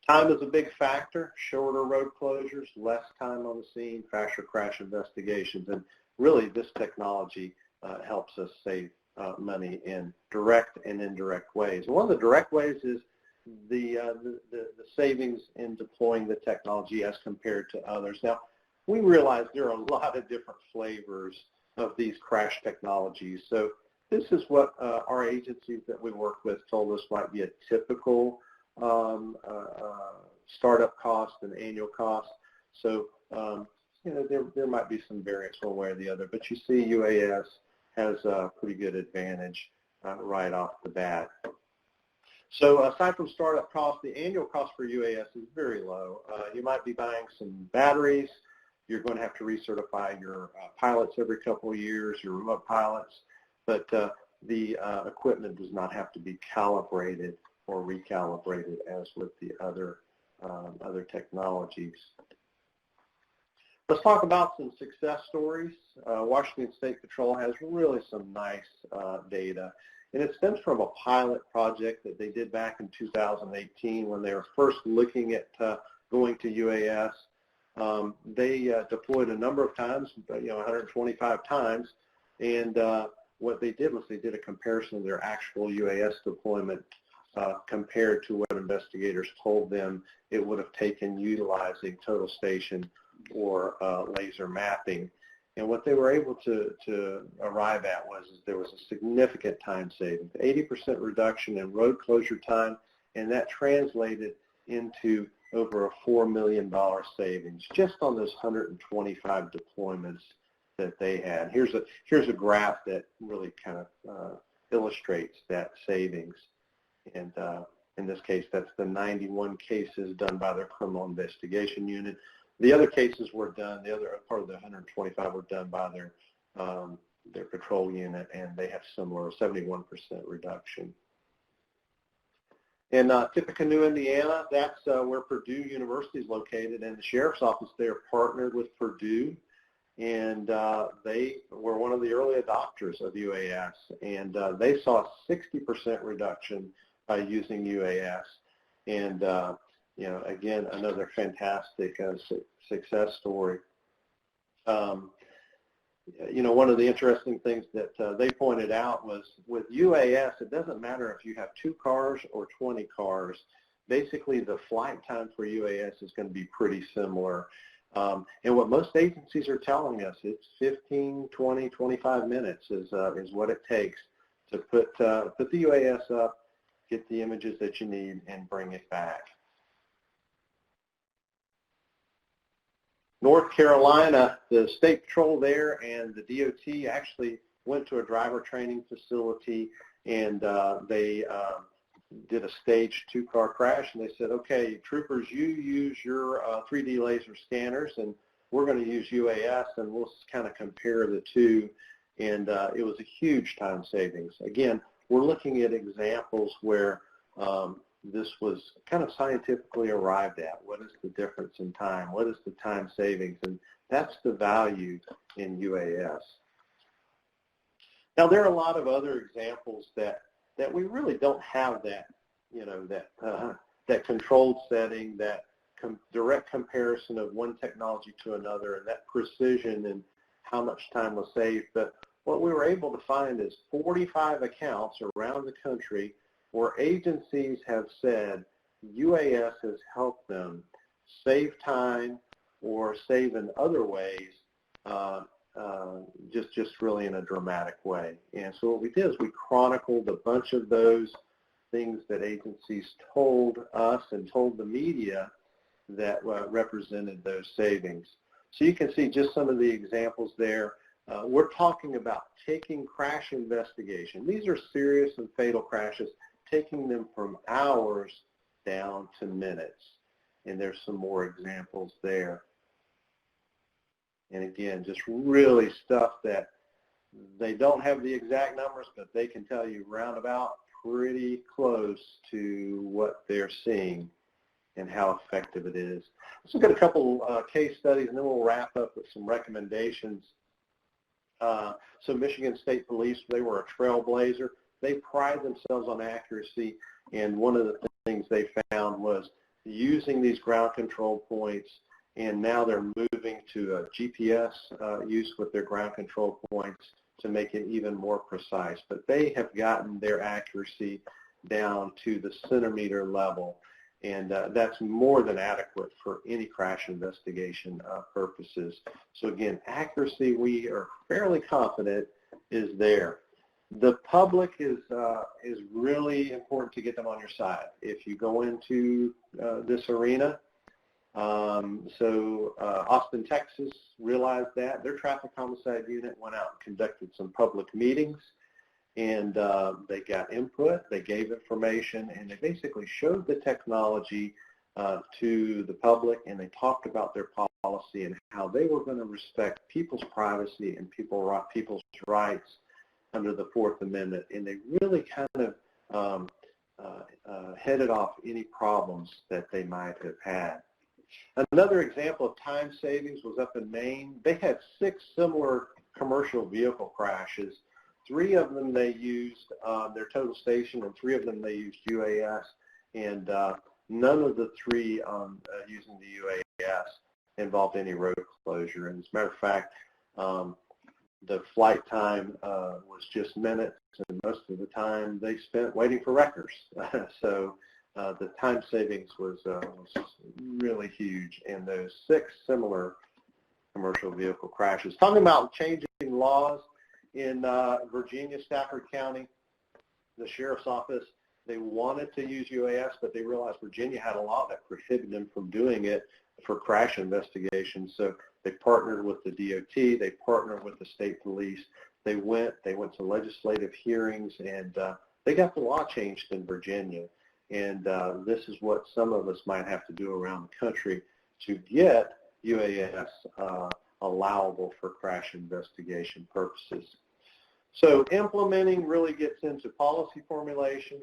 Time is a big factor. Shorter road closures, less time on the scene, faster crash investigations, and really this technology helps us save money in direct and indirect ways. One of the direct ways is the savings in deploying the technology as compared to others. Now, we realize there are a lot of different flavors of these crash technologies. So this is what our agencies that we work with told us might be a typical startup cost and annual cost. So there might be some variance one way or the other, but you see UAS has a pretty good advantage right off the bat. So aside from startup cost, the annual cost for UAS is very low. You might be buying some batteries. You're going to have to recertify your pilots every couple of years, your remote pilots, but the equipment does not have to be calibrated or recalibrated as with the other technologies. Let's talk about some success stories. Washington State Patrol has really some nice data, and it stems from a pilot project that they did back in 2018 when they were first looking at going to UAS. They deployed a number of times, 125 times, and what they did was they did a comparison of their actual UAS deployment compared to what investigators told them it would have taken utilizing total station or laser mapping. And what they were able to arrive at was there was a significant time savings, 80% reduction in road closure time, and that translated into over a $4 million savings just on those 125 deployments that they had. Here's a graph that really kind of illustrates that savings. And in this case, that's the 91 cases done by their criminal investigation unit. The other cases were done, the other part of the 125 were done by their patrol unit, and they have similar 71% reduction. In Tippecanoe, Indiana, that's where Purdue University is located, and the sheriff's office there partnered with Purdue, and they were one of the early adopters of UAS, and they saw a 60% reduction by using UAS. And again, another fantastic success story. One of the interesting things that they pointed out was with UAS, it doesn't matter if you have 2 cars or 20 cars. Basically, the flight time for UAS is going to be pretty similar. And what most agencies are telling us, it's 15, 20, 25 minutes is what it takes to put the UAS up, get the images that you need, and bring it back. North Carolina, the State Patrol there and the DOT actually went to a driver training facility, and they did a staged 2-car crash, and they said, okay, troopers, you use your 3D laser scanners, and we're going to use UAS, and we'll kind of compare the two, and it was a huge time savings. Again, we're looking at examples where this was kind of scientifically arrived at. What is the difference in time? What is the time savings? And that's the value in UAS. Now, there are a lot of other examples that we really don't have that, that controlled setting, that direct comparison of one technology to another, and that precision and how much time was saved. But what we were able to find is 45 accounts around the country where agencies have said UAS has helped them save time or save in other ways, just really in a dramatic way. And so what we did is we chronicled a bunch of those things that agencies told us and told the media that represented those savings. So you can see just some of the examples there. We're talking about taking crash investigation. These are serious and fatal crashes, taking them from hours down to minutes. And there's some more examples there. And again, just really stuff that they don't have the exact numbers, but they can tell you roundabout pretty close to what they're seeing and how effective it is. Let's look at a couple case studies, and then we'll wrap up with some recommendations. So Michigan State Police, they were a trailblazer. They pride themselves on accuracy, and one of the things they found was using these ground control points, and now they're moving to GPS use with their ground control points to make it even more precise. But they have gotten their accuracy down to the centimeter level, and that's more than adequate for any crash investigation purposes. So again, accuracy, we are fairly confident, is there. The public is really important to get them on your side. If you go into this arena, Austin, Texas realized that. Their traffic homicide unit went out and conducted some public meetings, and they got input, they gave information, and they basically showed the technology to the public, and they talked about their policy and how they were going to respect people's privacy and people's rights under the Fourth Amendment, and they really kind of headed off any problems that they might have had. Another example of time savings was up in Maine. They had 6 similar commercial vehicle crashes. 3 of them they used their total station, and 3 of them they used UAS, and none of the 3 using the UAS involved any road closure. And as a matter of fact, the flight time was just minutes, and most of the time they spent waiting for wreckers. So the time savings was really huge in those 6 similar commercial vehicle crashes. Talking about changing laws in Virginia, Stafford County, the sheriff's office, they wanted to use UAS, but they realized Virginia had a law that prohibited them from doing it for crash investigations. So they partnered with the DOT, they partnered with the state police. They went to legislative hearings, and they got the law changed in Virginia. And this is what some of us might have to do around the country to get UAS allowable for crash investigation purposes. So implementing really gets into policy formulation,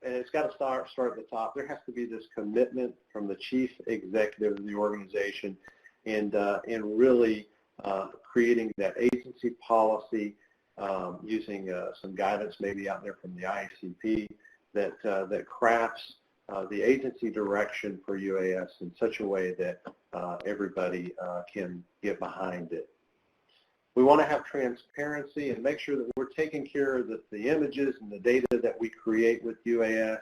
and it's got to start at the top. There has to be this commitment from the chief executive of the organization, and really creating that agency policy, using some guidance maybe out there from the IACP that crafts the agency direction for UAS in such a way that everybody can get behind it. We want to have transparency and make sure that we're taking care of the images and the data that we create with UAS.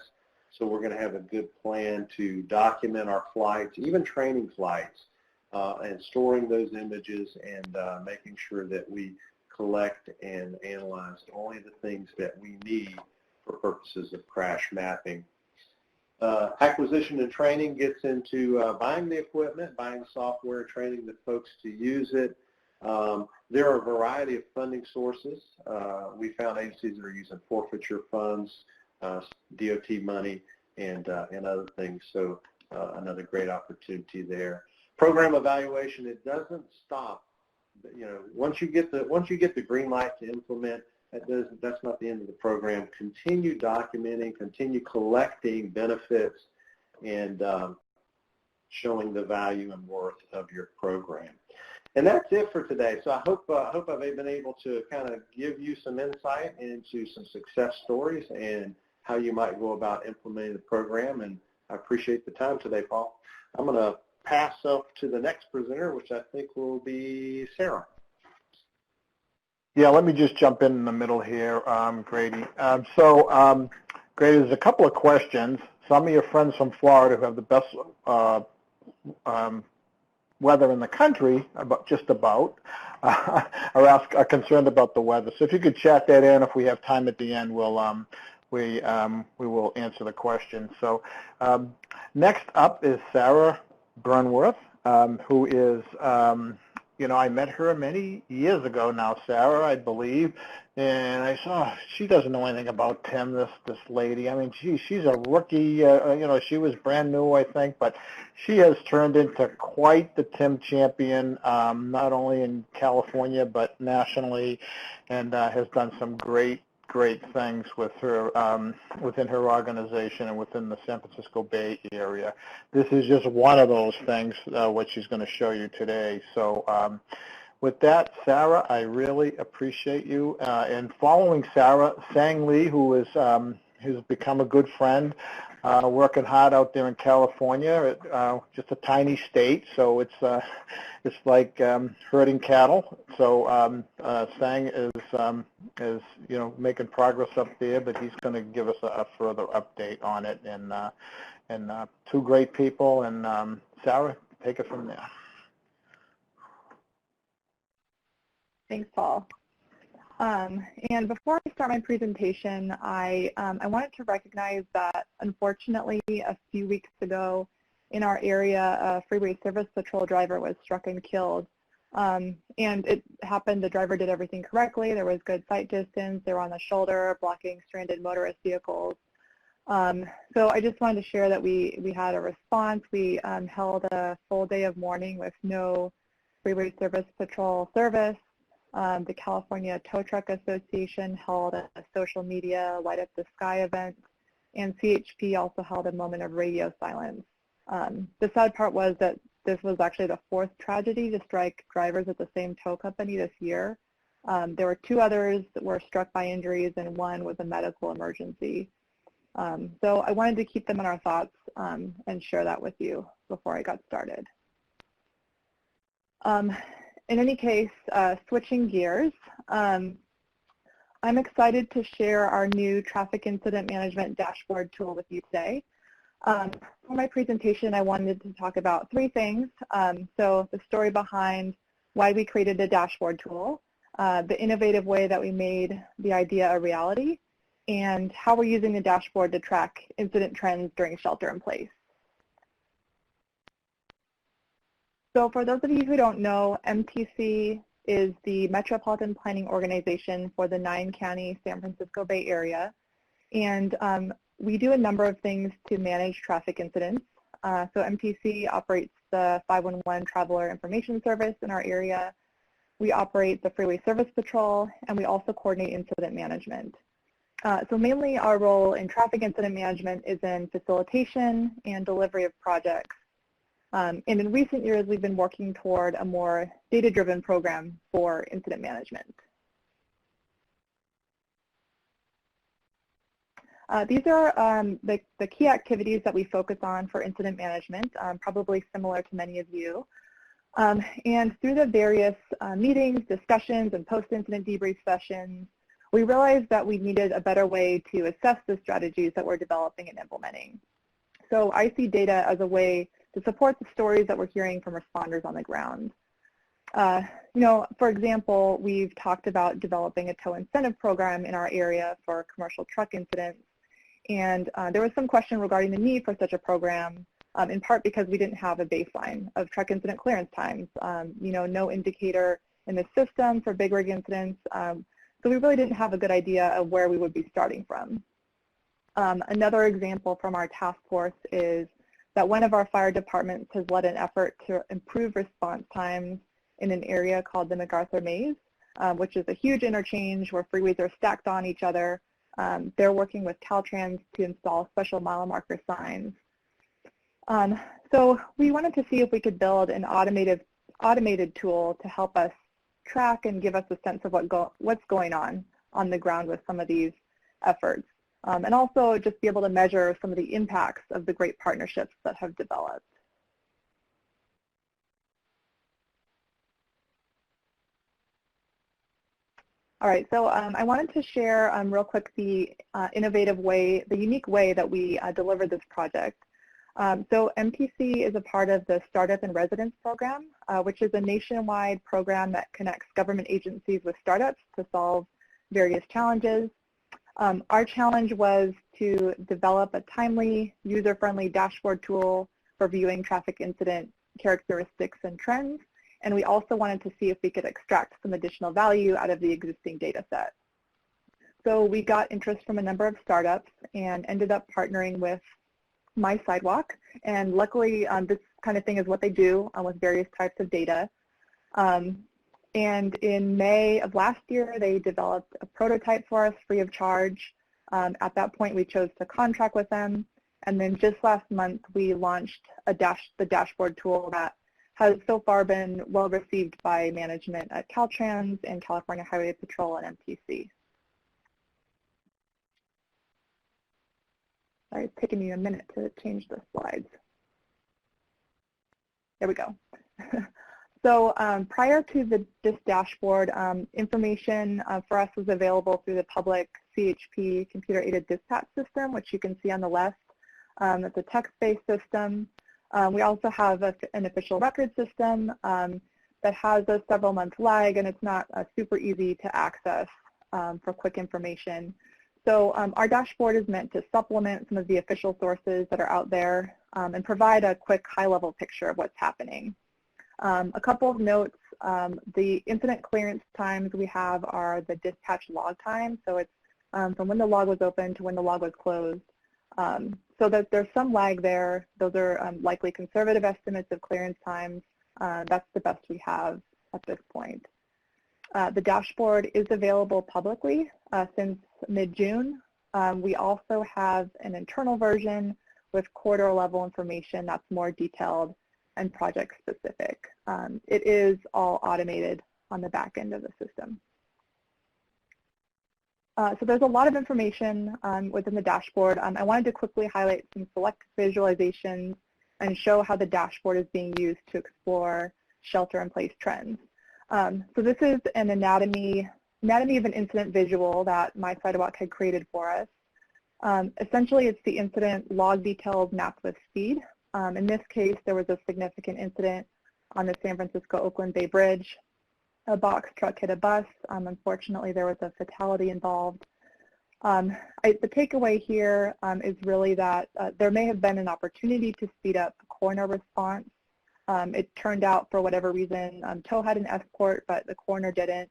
So we're going to have a good plan to document our flights, even training flights, and storing those images, and making sure that we collect and analyze only the things that we need for purposes of crash mapping. Acquisition and training gets into buying the equipment, buying the software, training the folks to use it. There are a variety of funding sources. We found agencies that are using forfeiture funds, DOT money, and other things. So another great opportunity there. Program evaluation, it doesn't stop. You know, once you get the green light to implement, that's not the end of the program. Continue documenting, continue collecting benefits, and showing the value and worth of your program. And that's it for today. So I hope I've been able to kind of give you some insight into some success stories and how you might go about implementing the program. And I appreciate the time today, Paul. I'm going to pass up to the next presenter, which I think will be Sarah. Yeah, let me just jump in the middle here, Grady. Grady, there's a couple of questions. Some of your friends from Florida who have the best weather in the country, just about, are concerned about the weather. So if you could chat that in, if we have time at the end, we will answer the question. So next up is Sarah Burnworth, who is, I met her many years ago now, Sarah, I believe, and I saw she doesn't know anything about Tim, this lady. I mean, she's a rookie. She was brand new, I think, but she has turned into quite the Tim champion, not only in California but nationally, and has done some great things with her within her organization and within the San Francisco Bay Area. This is just one of those things what she's going to show you today. So with that, Sarah, I really appreciate you. And following Sarah, Sang Lee, who's become a good friend, working hard out there in California, just a tiny state, so it's like herding cattle. So Sang is making progress up there, but he's going to give us a further update on it. And two great people. And Sarah, take it from there. Thanks, Paul. And before I start my presentation, I wanted to recognize that, unfortunately, a few weeks ago in our area, a freeway service patrol driver was struck and killed. And it happened, the driver did everything correctly. There was good sight distance. They were on the shoulder, blocking stranded motorist vehicles. So I just wanted to share that we had a response. We held a full day of mourning with no freeway service patrol service. The California Tow Truck Association held a social media Light Up the Sky event, and CHP also held a moment of radio silence. The sad part was that this was actually the fourth tragedy to strike drivers at the same tow company this year. There were two others that were struck by injuries, and one was a medical emergency. So I wanted to keep them in our thoughts and share that with you before I got started. In any case, switching gears, I'm excited to share our new traffic incident management dashboard tool with you today. For my presentation, I wanted to talk about three things. So the story behind why we created the dashboard tool, the innovative way that we made the idea a reality, and how we're using the dashboard to track incident trends during shelter in place. So for those of you who don't know, MTC is the Metropolitan Planning Organization for the 9-county San Francisco Bay Area. And we do a number of things to manage traffic incidents. So MTC operates the 511 Traveler Information Service in our area. We operate the Freeway Service Patrol, and we also coordinate incident management. So mainly our role in traffic incident management is in facilitation and delivery of projects. And in recent years, we've been working toward a more data-driven program for incident management. These are the key activities that we focus on for incident management, probably similar to many of you. And through the various meetings, discussions, and post-incident debrief sessions, we realized that we needed a better way to assess the strategies that we're developing and implementing. So I see data as a way to support the stories that we're hearing from responders on the ground. For example, we've talked about developing a tow incentive program in our area for commercial truck incidents. And there was some question regarding the need for such a program, in part because we didn't have a baseline of truck incident clearance times. No indicator in the system for big rig incidents. So we really didn't have a good idea of where we would be starting from. Another example from our task force is that one of our fire departments has led an effort to improve response times in an area called the MacArthur Maze, which is a huge interchange where freeways are stacked on each other. They're working with Caltrans to install special mile marker signs. So we wanted to see if we could build an automated tool to help us track and give us a sense of what's going on the ground with some of these efforts. And also just be able to measure some of the impacts of the great partnerships that have developed. All right, so I wanted to share real quick the innovative way, the unique way that we delivered this project. So MPC is a part of the Startup in Residence program, which is a nationwide program that connects government agencies with startups to solve various challenges. Our challenge was to develop a timely, user-friendly dashboard tool for viewing traffic incident characteristics and trends, and we also wanted to see if we could extract some additional value out of the existing data set. So we got interest from a number of startups and ended up partnering with My Sidewalk, and luckily this kind of thing is what they do with various types of data. And in May of last year, they developed a prototype for us free of charge. At that point, we chose to contract with them. And then just last month, we launched the dashboard tool that has so far been well received by management at Caltrans and California Highway Patrol and MPC. Sorry, it's taking me a minute to change the slides. There we go. So prior to this dashboard, information for us was available through the public CHP computer-aided dispatch system, which you can see on the left. It's a text-based system. We also have an official record system that has a several-month lag, and it's not super easy to access for quick information. So our dashboard is meant to supplement some of the official sources that are out there and provide a quick high-level picture of what's happening. A couple of notes, the incident clearance times we have are the dispatch log time, so it's from when the log was opened to when the log was closed. So that there's some lag there. Those are likely conservative estimates of clearance times. That's the best we have at this point. The dashboard is available publicly since mid-June. We also have an internal version with quarter-level information that's more detailed and project-specific. It is all automated on the back end of the system. So there's a lot of information within the dashboard. I wanted to quickly highlight some select visualizations and show how the dashboard is being used to explore shelter-in-place trends. So this is an anatomy of an incident visual that My Sidewalk had created for us. Essentially, it's the incident log details mapped with speed. In this case, there was a significant incident on the San Francisco-Oakland Bay Bridge. A box truck hit a bus. Unfortunately, there was a fatality involved. The takeaway here is really that there may have been an opportunity to speed up coroner response. It turned out, for whatever reason, tow had an escort, but the coroner didn't.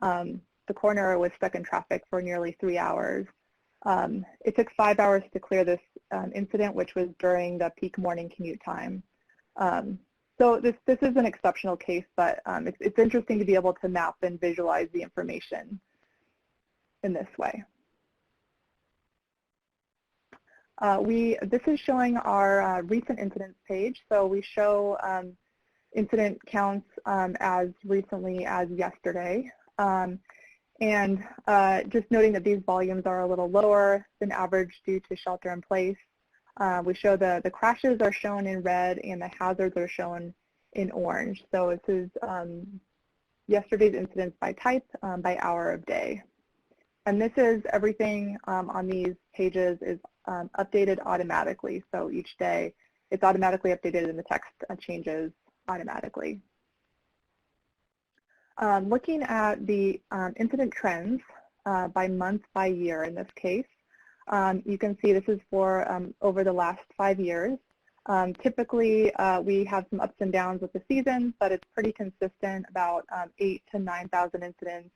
The coroner was stuck in traffic for nearly 3 hours. It took 5 hours to clear this incident, which was during the peak morning commute time. So this is an exceptional case, but it's interesting to be able to map and visualize the information in this way. This is showing our recent incidents page. So we show incident counts as recently as yesterday. And just noting that these volumes are a little lower than average due to shelter in place. We show the crashes are shown in red and the hazards are shown in orange. So this is yesterday's incidents by type, by hour of day. And this is everything on these pages is updated automatically. So each day it's automatically updated and the text changes automatically. Looking at the incident trends by month, by year in this case, you can see this is for over the last 5 years. Typically, we have some ups and downs with the seasons, but it's pretty consistent, about 8,000 to 9,000 incidents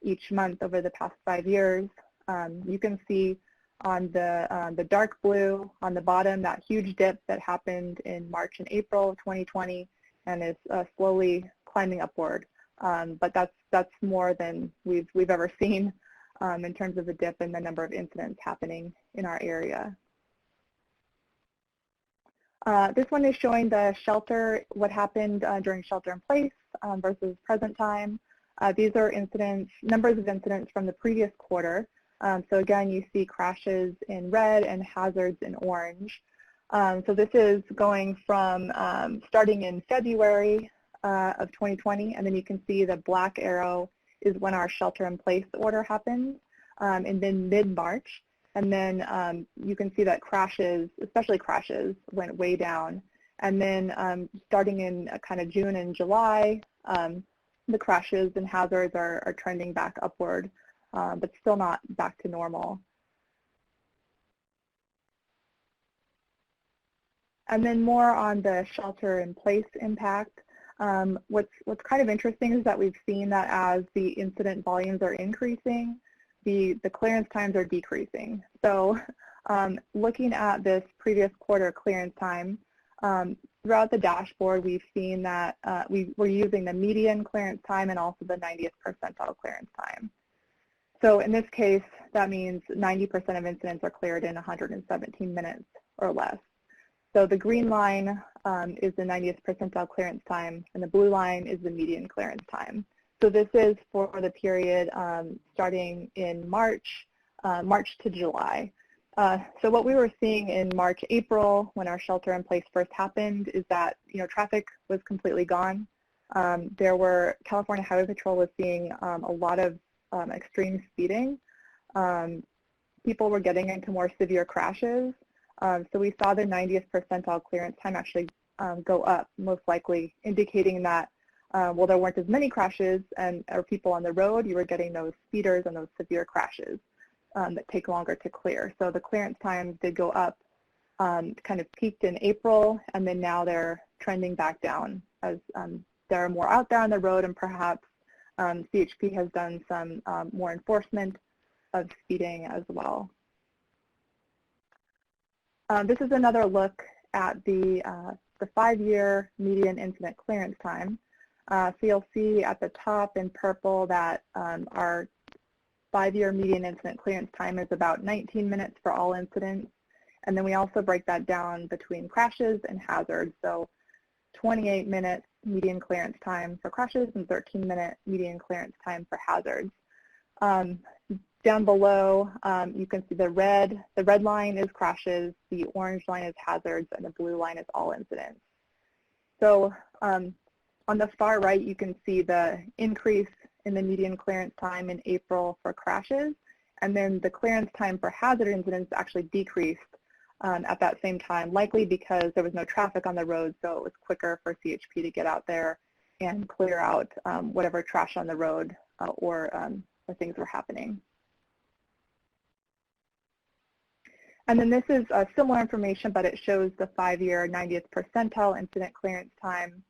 each month over the past 5 years. You can see on the dark blue on the bottom that huge dip that happened in March and April of 2020 and is slowly climbing upward. But that's more than we've ever seen in terms of the dip in the number of incidents happening in our area. This one is showing the shelter, what happened during shelter in place versus present time. These are incidents, numbers of incidents from the previous quarter. So again, you see crashes in red and hazards in orange. So this is going from starting in February of 2020, and then you can see the black arrow is when our shelter-in-place order happened, and then mid-March. And then you can see that crashes, especially crashes, went way down. And then starting in kind of June and July, the crashes and hazards are trending back upward, but still not back to normal. And then more on the shelter-in-place impact. What's kind of interesting is that we've seen that as the incident volumes are increasing, the clearance times are decreasing. So looking at this previous quarter clearance time, throughout the dashboard, we've seen that we're using the median clearance time and also the 90th percentile clearance time. So in this case, that means 90% of incidents are cleared in 117 minutes or less. So the green line is the 90th percentile clearance time, and the blue line is the median clearance time. So this is for the period starting in March to July. So what we were seeing in March, April, when our shelter-in-place first happened, is that traffic was completely gone. California Highway Patrol was seeing a lot of extreme speeding. People were getting into more severe crashes. So we saw the 90th percentile clearance time actually go up, most likely indicating that, well, there weren't as many crashes or people on the road. You were getting those speeders and those severe crashes that take longer to clear. So the clearance times did go up, kind of peaked in April, and then now they're trending back down as there are more out there on the road, and perhaps CHP has done some more enforcement of speeding as well. This is another look at the 5-year median incident clearance time. So you'll see at the top in purple that our 5-year median incident clearance time is about 19 minutes for all incidents. And then we also break that down between crashes and hazards. So 28 minutes median clearance time for crashes and 13-minute median clearance time for hazards. Down below, you can see the red line is crashes, the orange line is hazards, and the blue line is all incidents. So on the far right, you can see the increase in the median clearance time in April for crashes, and then the clearance time for hazard incidents actually decreased at that same time, likely because there was no traffic on the road, so it was quicker for CHP to get out there and clear out whatever trash on the road or things were happening. And then this is similar information, but it shows the 5-year 90th percentile incident clearance time.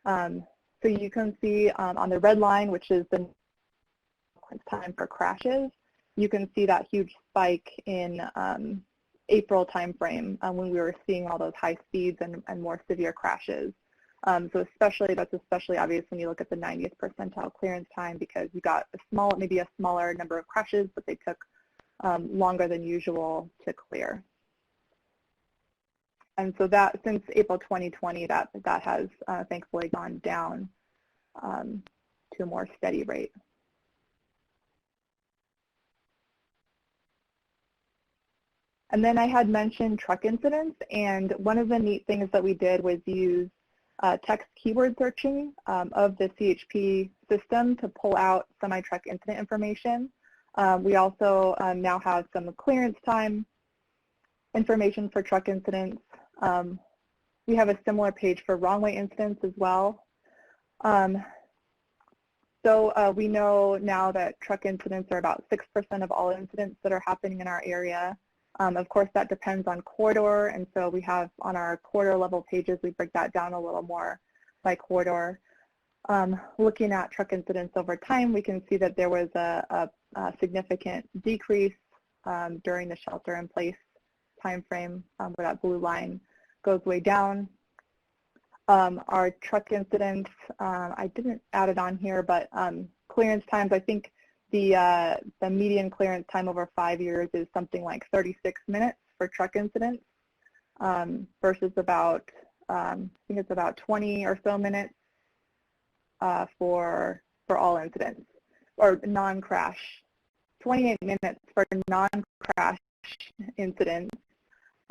So you can see on the red line, which is the time for crashes, you can see that huge spike in April timeframe when we were seeing all those high speeds and more severe crashes. So that's especially obvious when you look at the 90th percentile clearance time, because you got maybe a smaller number of crashes, but they took longer than usual to clear. And so that since April 2020, that has thankfully gone down to a more steady rate. And then I had mentioned truck incidents, and one of the neat things that we did was use text keyword searching of the CHP system to pull out semi-truck incident information. We also now have some clearance time information for truck incidents. We have a similar page for wrong-way incidents as well. So we know now that truck incidents are about 6% of all incidents that are happening in our area. Of course, that depends on corridor, and so we have on our corridor level pages, we break that down a little more by corridor. Looking at truck incidents over time, we can see that there was a significant decrease during the shelter-in-place time frame, where that blue line goes way down. Our truck incidents, I didn't add it on here, but clearance times, I think the median clearance time over 5 years is something like 36 minutes for truck incidents versus about, I think it's about 20 or so minutes for all incidents, or non-crash, 28 minutes for non-crash incidents,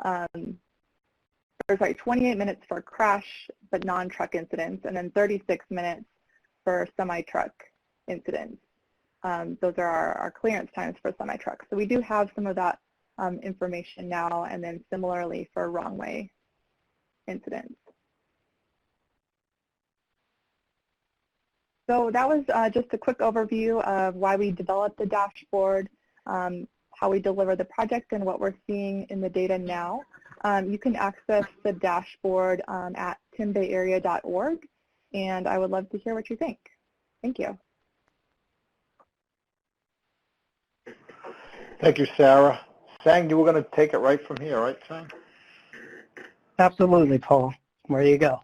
or sorry, 28 minutes for crash but non-truck incidents, and then 36 minutes for semi-truck incidents. Those are our clearance times for semi-trucks. So we do have some of that information now, and then similarly for wrong way incidents. So that was just a quick overview of why we developed the dashboard, how we deliver the project, and what we're seeing in the data now. You can access the dashboard at timbayarea.org, and I would love to hear what you think. Thank you. Thank you, Sarah. Sang, you were going to take it right from here, right, Sang? Absolutely, Paul. Where do you go?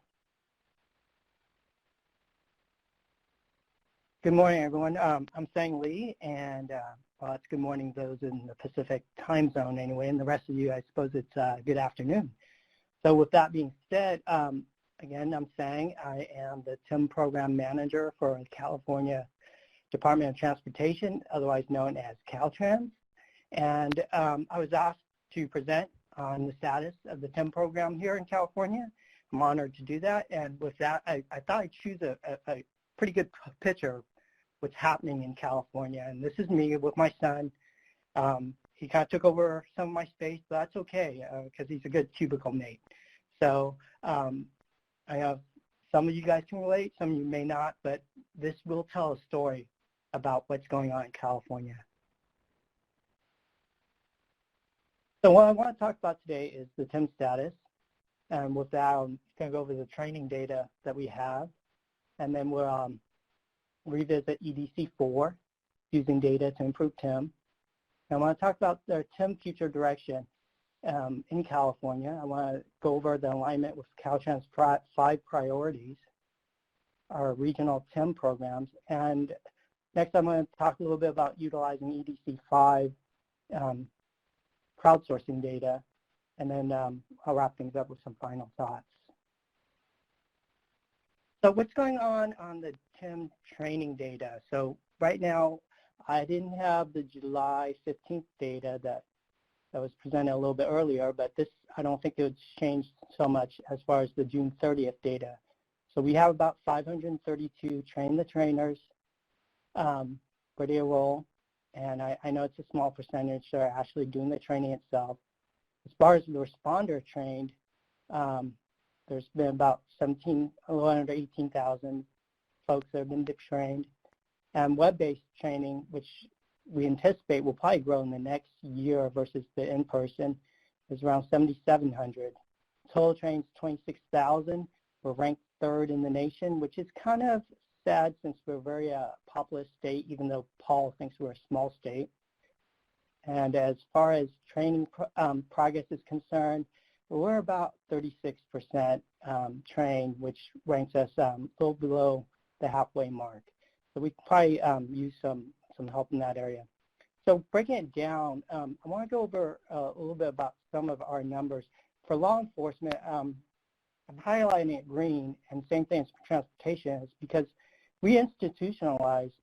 Good morning, everyone. I'm Sang Lee, and well, it's good morning those in the Pacific time zone anyway, and the rest of you, I suppose it's good afternoon. So with that being said, again, I'm Sang. I am the TIM Program Manager for California Department of Transportation, otherwise known as Caltrans. And I was asked to present on the status of the TIM program here in California. I'm honored to do that. And with that, I thought I'd choose a pretty good picture of what's happening in California. And this is me with my son. He kind of took over some of my space, but that's okay because he's a good cubicle mate. So I have some of you guys can relate, some of you may not, but this will tell a story about what's going on in California. So what I want to talk about today is the TIM status. And with that, I'm going to go over the training data that we have. And then we'll revisit EDC4, using data to improve TIM. And I want to talk about the TIM future direction in California. I want to go over the alignment with Caltrans' 5 priorities, our regional TIM programs. And next, I'm going to talk a little bit about utilizing EDC5 crowdsourcing data, and then I'll wrap things up with some final thoughts. So what's going on the TIM training data? So right now, I didn't have the July 15th data that was presented a little bit earlier, but this, I don't think it would change so much as far as the June 30th data. So we have about 532 train the trainers, ready to roll. And I know it's a small percentage that are actually doing the training itself. As far as the responder trained, there's been about a little under 18,000 folks that have been trained. And web-based training, which we anticipate will probably grow in the next year versus the in-person, is around 7,700. Total trains 26,000. We're ranked 3rd in the nation, which is kind of sad since we're a very populous state, even though Paul thinks we're a small state. And as far as training progress is concerned, we're about 36% trained, which ranks us a little below the halfway mark. So we could probably use some help in that area. So breaking it down, I want to go over a little bit about some of our numbers. For law enforcement, I'm highlighting it green, and same thing as for transportation, is because we institutionalized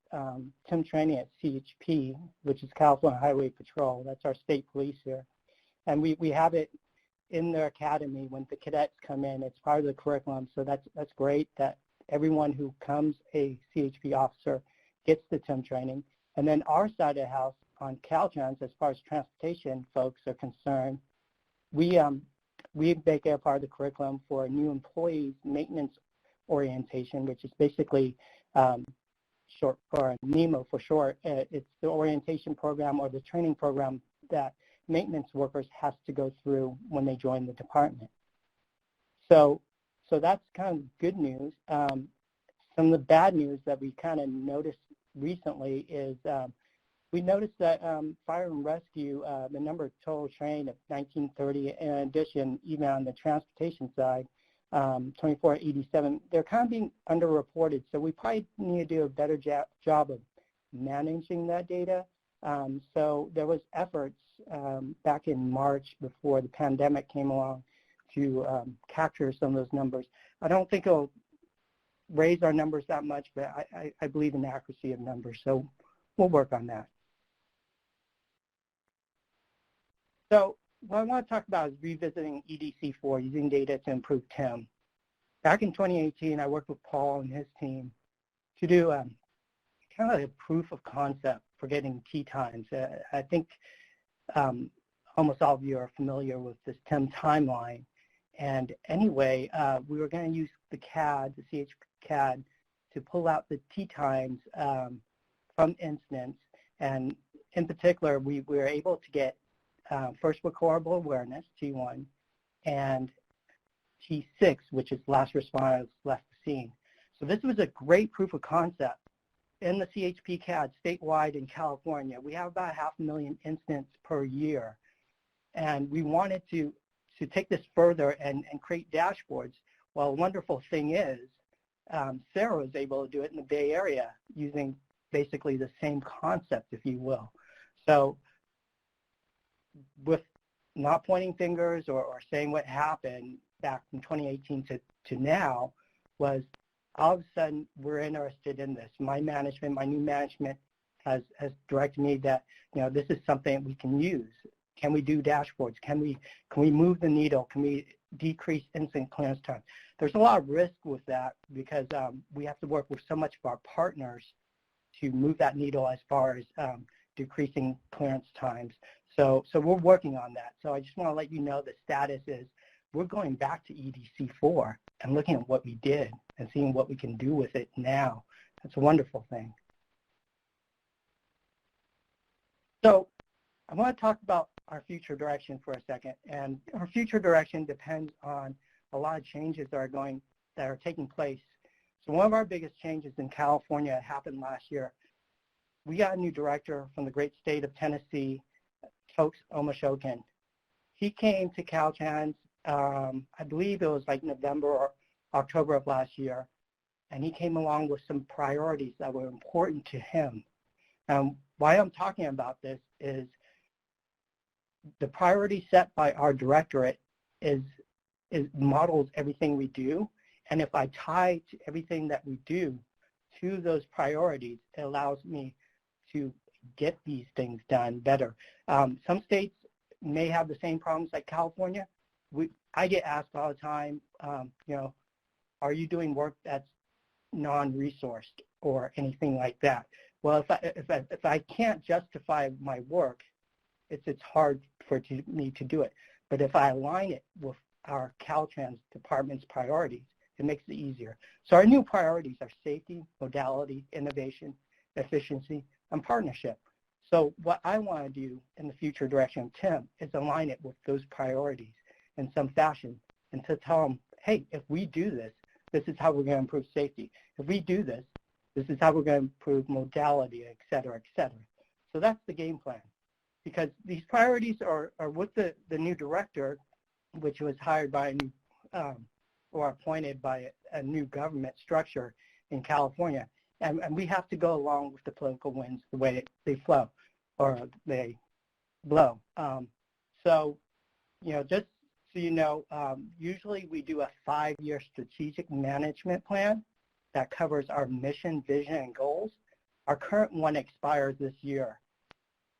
TIM training at CHP, which is California Highway Patrol. That's our state police here. And we have it in their academy when the cadets come in. It's part of the curriculum, so that's great that everyone who comes a CHP officer gets the TIM training. And then our side of the house on Caltrans, as far as transportation folks are concerned, we make it a part of the curriculum for new employees maintenance orientation, which is basically short for NEMO for short. It's the orientation program or the training program that maintenance workers has to go through when they join the department. So that's kind of good news. Some of the bad news that we kind of noticed recently is we noticed that fire and rescue, the number of total trained of 1930, in addition, even on the transportation side, 2487, they're kind of being underreported. So we probably need to do a better job of managing that data. So there was efforts back in March before the pandemic came along to capture some of those numbers. I don't think it'll raise our numbers that much, but I believe in the accuracy of numbers. So we'll work on that. So what I want to talk about is revisiting EDC4, using data to improve TIM. Back in 2018, I worked with Paul and his team to do kind of a proof of concept for getting key times. I think almost all of you are familiar with this TIM timeline. And anyway, we were going to use the CAD, the CH CAD, to pull out the T times from incidents. And in particular, we were able to get first recordable awareness, T1, and T6, which is last responders left the scene. So this was a great proof of concept. In the CHP CAD statewide in California, we have about 500,000 incidents per year. And we wanted to take this further and create dashboards. Well, a wonderful thing is, Sarah was able to do it in the Bay Area using basically the same concept, if you will. So with not pointing fingers or saying what happened back from 2018 to now, was all of a sudden we're interested in this. My new management has directed me that, this is something we can use. Can we do dashboards? Can we move the needle? Can we decrease incident clearance time? There's a lot of risk with that because we have to work with so much of our partners to move that needle as far as decreasing clearance times. So we're working on that. So I just want to let you know the status is we're going back to EDC4 and looking at what we did and seeing what we can do with it now. That's a wonderful thing. So I want to talk about our future direction for a second. And our future direction depends on a lot of changes that are taking place. So one of our biggest changes in California happened last year. We got a new director from the great state of Tennessee, Tokes Omashokin. He came to Caltrans, I believe it was like November or October of last year, and he came along with some priorities that were important to him. Why I'm talking about this is the priority set by our directorate is models everything we do, and if I tie to everything that we do to those priorities, it allows me to get these things done better. Some states may have the same problems like California. I get asked all the time, are you doing work that's non-resourced or anything like that? Well, if I can't justify my work, it's hard for me to do it. But if I align it with our Caltrans department's priorities, it makes it easier. So our new priorities are safety, modality, innovation, efficiency, and partnership. So what I want to do in the future direction of TIM is align it with those priorities in some fashion and to tell them, hey, if we do this, this is how we're going to improve safety. If we do this, this is how we're going to improve modality, et cetera, et cetera. So that's the game plan. Because these priorities are with the new director, which was hired by a new, or appointed by a new government structure in California. And we have to go along with the political winds the way they flow, or they blow. So, just so you know, usually we do a 5-year strategic management plan that covers our mission, vision, and goals. Our current one expires this year.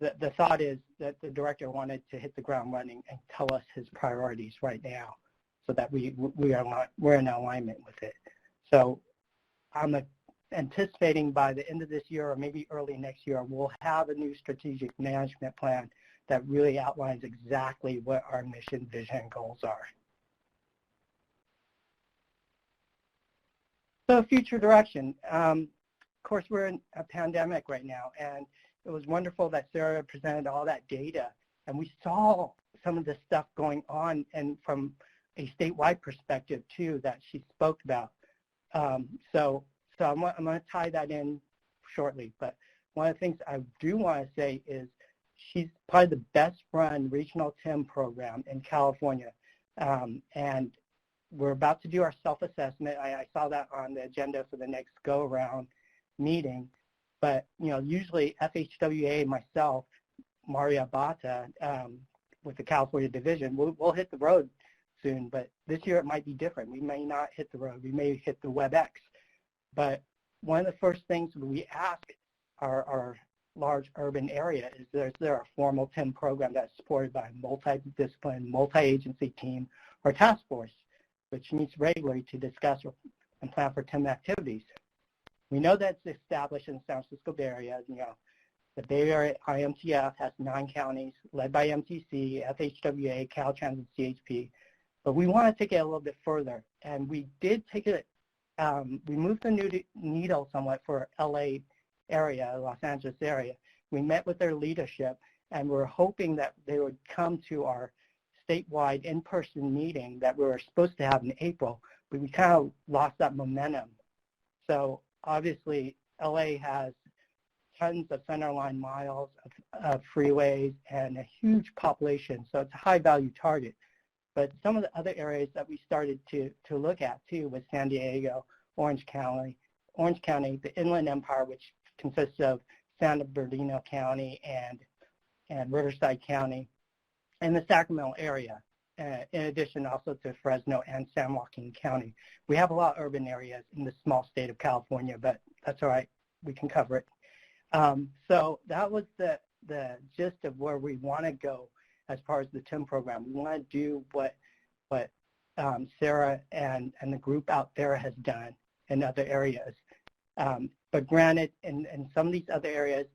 The thought is that the director wanted to hit the ground running and tell us his priorities right now so that we're in alignment with it. So I'm anticipating by the end of this year or maybe early next year, we'll have a new strategic management plan that really outlines exactly what our mission, vision, and goals are. So future direction. Of course, we're in a pandemic right now, and it was wonderful that Sarah presented all that data, and we saw some of the stuff going on, and from a statewide perspective too that she spoke about. So I'm going to tie that in shortly. But one of the things I do want to say is she's probably the best run regional TIM program in California, and we're about to do our self-assessment. I saw that on the agenda for the next go-around meeting. But, usually FHWA, myself, Maria Bata, with the California division, we'll hit the road soon. But this year it might be different. We may not hit the road. We may hit the WebEx. But one of the first things we ask our large urban area is there a formal TIM program that's supported by a multidisciplinary, multi-agency team or task force, which meets regularly to discuss and plan for TIM activities. We know that it's established in the San Francisco Bay Area, The Bay Area IMTF has 9 counties, led by MTC, FHWA, Caltrans, and CHP. But we want to take it a little bit further, and we did take it. We moved the needle somewhat for LA area, Los Angeles area. We met with their leadership, and we're hoping that they would come to our statewide in-person meeting that we were supposed to have in April, but we kind of lost that momentum. So obviously, LA has tons of centerline miles of freeways and a huge population, so it's a high-value target. But some of the other areas that we started to look at, too, was San Diego, Orange County, the Inland Empire, which consists of San Bernardino County and Riverside County, and the Sacramento area, in addition also to Fresno and San Joaquin County. We have a lot of urban areas in the small state of California, but that's all right. We can cover it. So that was the gist of where we want to go as far as the TIM program. We want to do what Sarah and the group out there has done in other areas. But granted, in some of these other areas,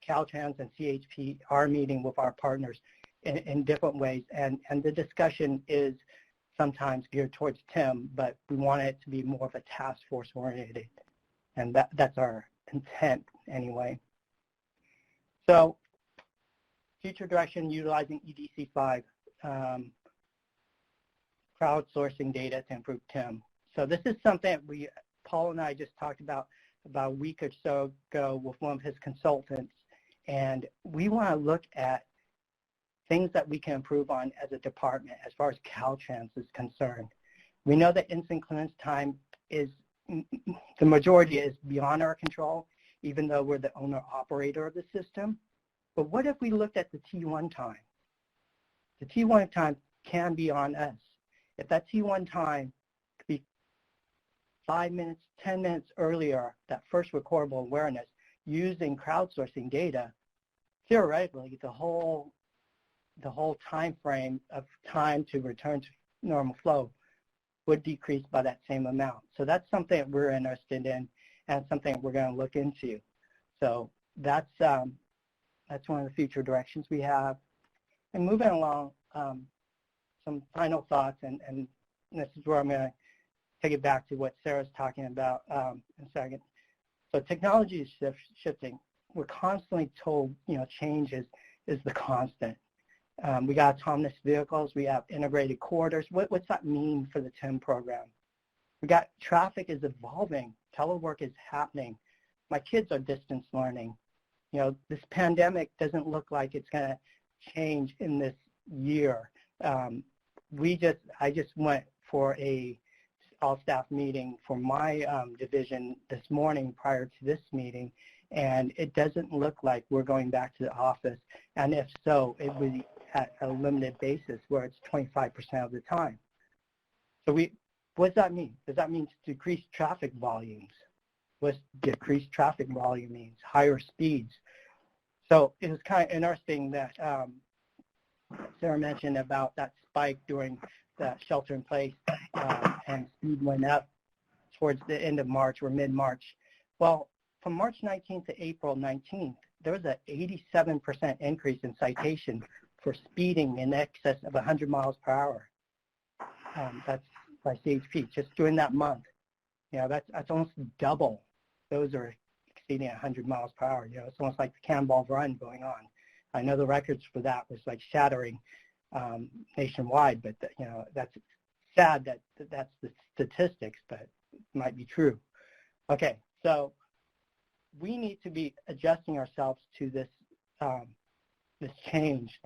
Caltrans and CHP are meeting with our partners in different ways, and the discussion is sometimes geared towards TIM, but we want it to be more of a task force oriented, and that's our intent anyway. So future direction utilizing EDC5, crowdsourcing data to improve TIM. So this is something Paul and I just talked about a week or so ago with one of his consultants, and we want to look at things that we can improve on as a department as far as Caltrans is concerned. We know that incident clearance time is, the majority is beyond our control, even though we're the owner-operator of the system. But what if we looked at the T1 time? The T1 time can be on us. If that T1 time could be 5 minutes, 10 minutes earlier, that first recordable awareness, using crowdsourcing data, theoretically, the whole time frame of time to return to normal flow would decrease by that same amount. So that's something that we're interested in and something we're going to look into. So that's one of the future directions we have. And moving along, some final thoughts, and this is where I'm going to take it back to what Sarah's talking about in a second. So technology is shifting. We're constantly told, change is the constant. We got autonomous vehicles. We have integrated corridors. What's that mean for the TIM program? We got traffic is evolving. Telework is happening. My kids are distance learning. This pandemic doesn't look like it's going to change in this year. I just went for a all-staff meeting for my division this morning prior to this meeting, and it doesn't look like we're going back to the office. And if so, it would be at a limited basis where it's 25% of the time. So what does that mean? Does that mean decreased traffic volumes? What decreased traffic volume means? Higher speeds. So it was kind of interesting that Sarah mentioned about that spike during the shelter-in-place and speed went up towards the end of March or mid-March. Well, from March 19th to April 19th, there was an 87% increase in citation for speeding in excess of 100 miles per hour. That's by CHP, just during that month. That's almost double. Those are exceeding 100 miles per hour. It's almost like the cannonball run going on. I know the records for that was like shattering nationwide, but that's sad that that's the statistics, but it might be true. Okay, so we need to be adjusting ourselves to this this change.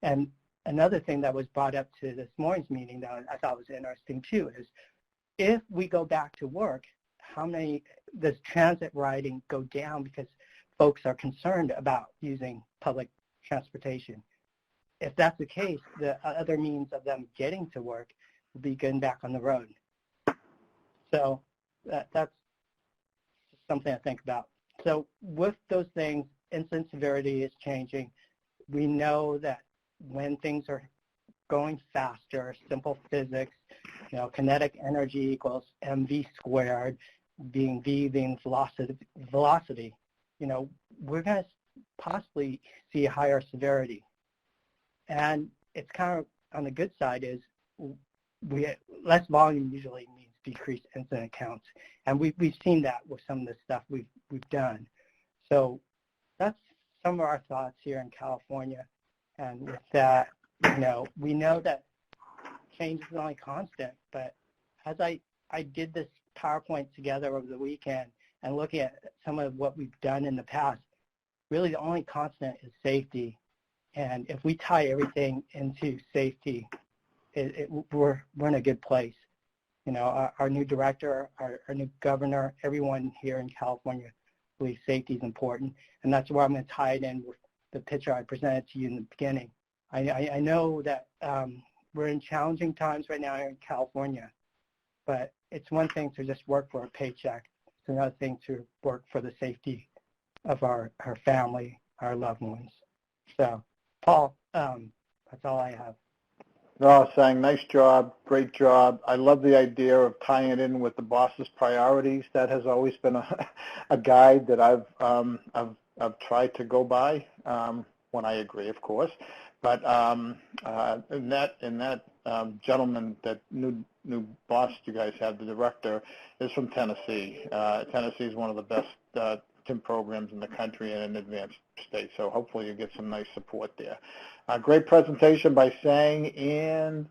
And another thing that was brought up to this morning's meeting that I thought was interesting too is, if we go back to work, does transit riding go down because folks are concerned about using public transportation? If that's the case, the other means of them getting to work will be getting back on the road. So that's something to think about. So with those things, incident severity is changing. We know that when things are going faster, simple physics, kinetic energy equals mv squared, being v being velocity. we're going to possibly see higher severity. And it's kind of on the good side is less volume usually means decreased incident counts. And we've seen that with some of the stuff we've done. So that's some of our thoughts here in California. And with that, we know that change is only constant, but as I did this PowerPoint together over the weekend and looking at some of what we've done in the past, really the only constant is safety. And if we tie everything into safety, we're in a good place. Our new director, our new governor, everyone here in California believes safety is important. And that's where I'm going to tie it in with the picture I presented to you in the beginning. I know that we're in challenging times right now here in California, but it's one thing to just work for a paycheck. It's another thing to work for the safety of our family, our loved ones. So, Paul, that's all I have. No, Sang, nice job, great job. I love the idea of tying it in with the boss's priorities. That has always been a guide that I've tried to go by when I agree, of course. But in that gentleman, that new boss you guys have, the director, is from Tennessee. Tennessee is one of the best TIM programs in the country and an advanced state, so hopefully you get some nice support there. Great presentation by Sang and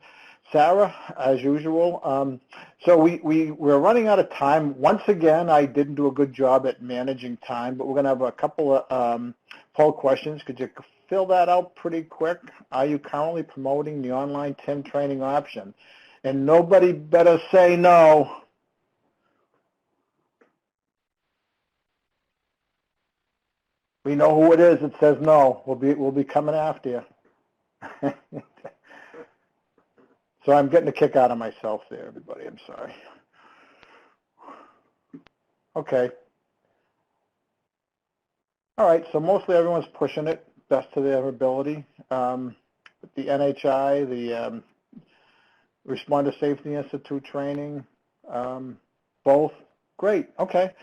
Sarah, as usual. So we're running out of time. Once again, I didn't do a good job at managing time, but we're going to have a couple of poll questions. Could you fill that out pretty quick? Are you currently promoting the online TIM training option? And nobody better say no. We know who it is that says no. We'll be coming after you. So I'm getting a kick out of myself there, everybody. I'm sorry. Okay. All right. So mostly everyone's pushing it best to their ability. The NHI, the Responder Safety Institute training, both. Great. Okay.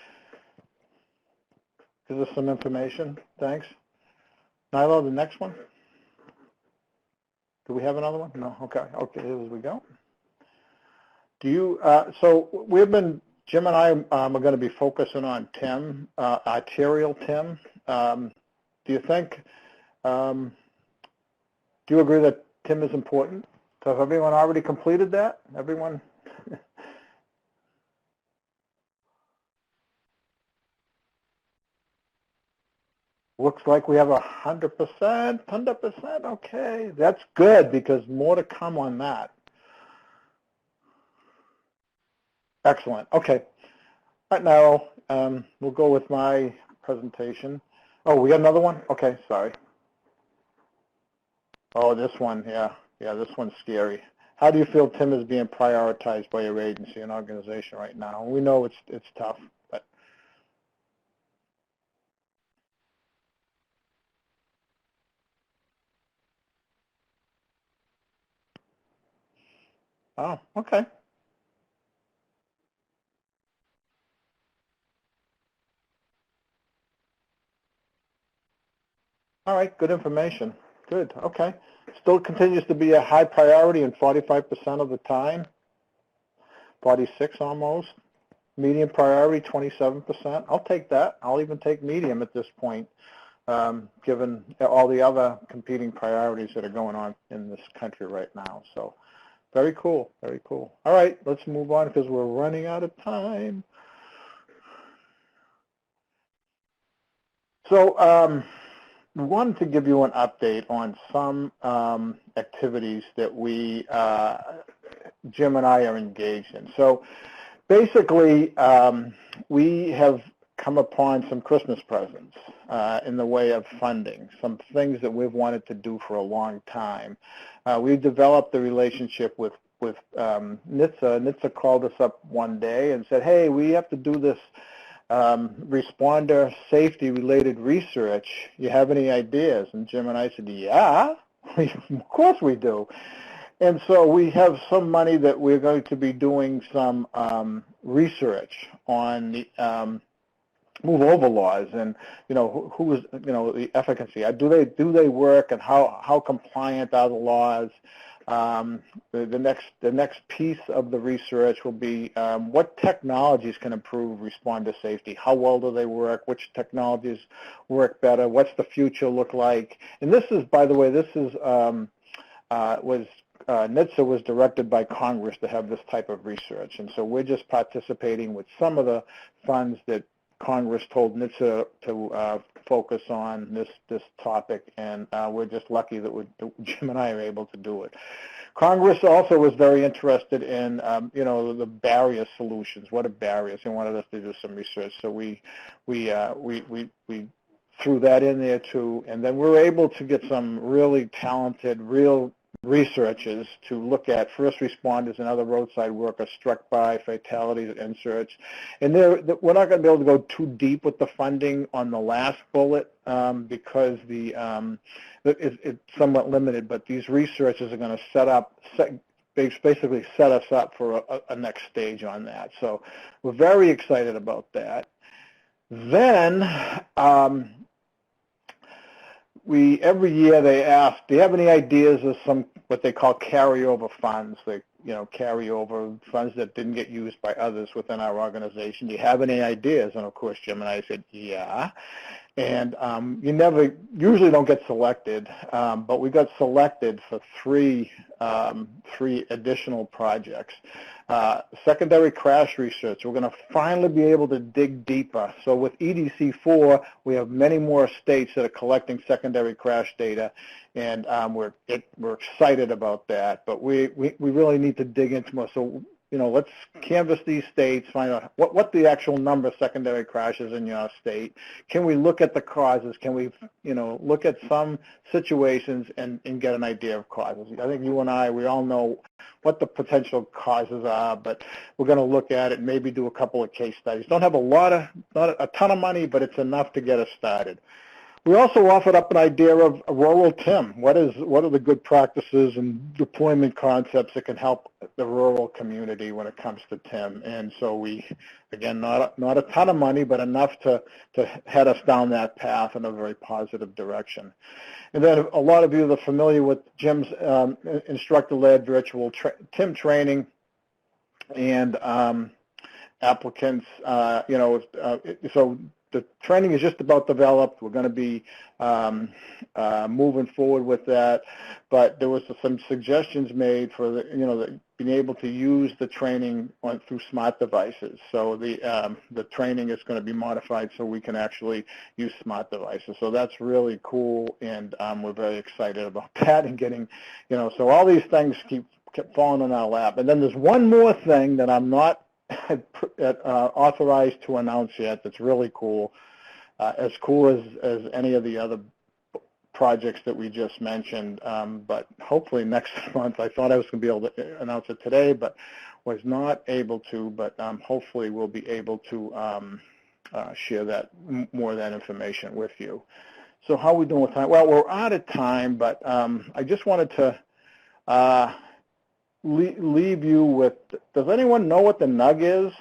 Gives us some information. Thanks. Nyla, the next one. Do we have another one? No. Okay. Okay. Here we go. Do you? So Jim and I are going to be focusing on TIM, arterial TIM. Do you think? Do you agree that TIM is important? So has everyone already completed that? Everyone? Looks like we have 100%, 100%. Okay, that's good because more to come on that. Excellent. Okay. Right now, we'll go with my presentation. Oh, we got another one? Okay, sorry. Oh, this one, yeah. Yeah, this one's scary. How do you feel TIM is being prioritized by your agency and organization right now? We know it's tough, but. Oh, okay. All right, good information. Good, okay. Still continues to be a high priority in 45% of the time, 46 almost. Medium priority, 27%. I'll take that. I'll even take medium at this point, given all the other competing priorities that are going on in this country right now. So very cool, very cool. All right, let's move on because we're running out of time. So we wanted to give you an update on some activities that Jim and I are engaged in. So basically, we have come upon some Christmas presents in the way of funding, some things that we've wanted to do for a long time. We've developed a relationship with NHTSA. NHTSA called us up one day and said, hey, we have to do this responder safety related research. You have any ideas? And Jim and I said, yeah, of course we do. And so we have some money that we're going to be doing some research on the move over laws, and who is the efficacy. Do they work, and how compliant are the laws? The next piece of the research will be what technologies can improve responder safety. How well do they work? Which technologies work better? What's the future look like? And this is, by the way, NHTSA was directed by Congress to have this type of research, and so we're just participating with some of the funds that Congress told NHTSA to focus on this topic, and we're just lucky that Jim and I are able to do it. Congress also was very interested in, the barrier solutions. What are barriers? They wanted us to do some research, so we threw that in there too, and then we were able to get some really talented, real researchers to look at first responders and other roadside workers struck by fatalities and search. And we're not going to be able to go too deep with the funding on the last bullet because it's somewhat limited, but these researchers are going to basically set us up for a next stage on that. So we're very excited about that. Then every year they ask, do you have any ideas of some what they call carryover funds, carryover funds that didn't get used by others within our organization? Do you have any ideas? And of course, Jim and I said, yeah. And you usually don't get selected, but we got selected for three additional projects. Secondary crash research, we're going to finally be able to dig deeper. So with EDC4, we have many more states that are collecting secondary crash data, and we're excited about that. But we really need to dig into more. So let's canvass these states, find out what the actual number of secondary crashes in your state. Can we look at the causes? Can we, look at some situations and get an idea of causes? I think you and I, we all know what the potential causes are, but we're going to look at it, maybe do a couple of case studies. Don't have not a ton of money, but it's enough to get us started. We also offered up an idea of a rural TIM. What are the good practices and deployment concepts that can help the rural community when it comes to TIM? And so we, again, not a ton of money, but enough to head us down that path in a very positive direction. And then a lot of you are familiar with Jim's instructor-led virtual TIM training, and applicants, so the training is just about developed. We're going to be moving forward with that, but there was some suggestions made for being able to use the training through smart devices. So the training is going to be modified so we can actually use smart devices. So that's really cool, and we're very excited about that and getting, so all these things kept falling in our lap. And then there's one more thing that I'm not authorized to announce yet that's really cool, as cool as any of the other projects that we just mentioned, but hopefully next month. I thought I was going to be able to announce it today, but was not able to, but hopefully we'll be able to share more of that information with you. So how are we doing with time? Well, we're out of time, but I just wanted to leave you with, does anyone know what the NUG is?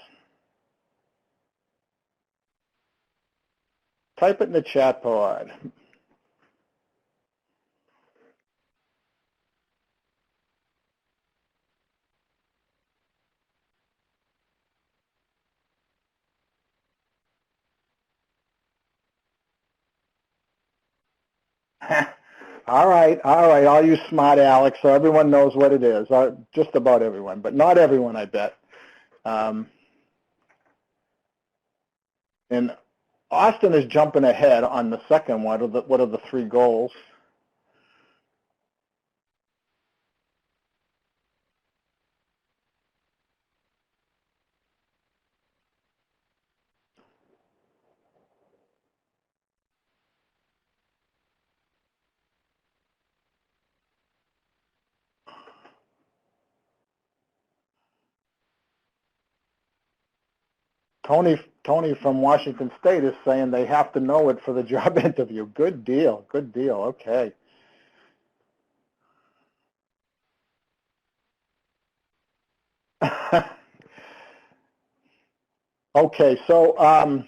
Type it in the chat pod. All right, all you smart Alex, so everyone knows what it is, just about everyone, but not everyone, I bet. And Austin is jumping ahead on the second one. What are the three goals? Tony from Washington State is saying they have to know it for the job interview. Good deal, okay. Okay, so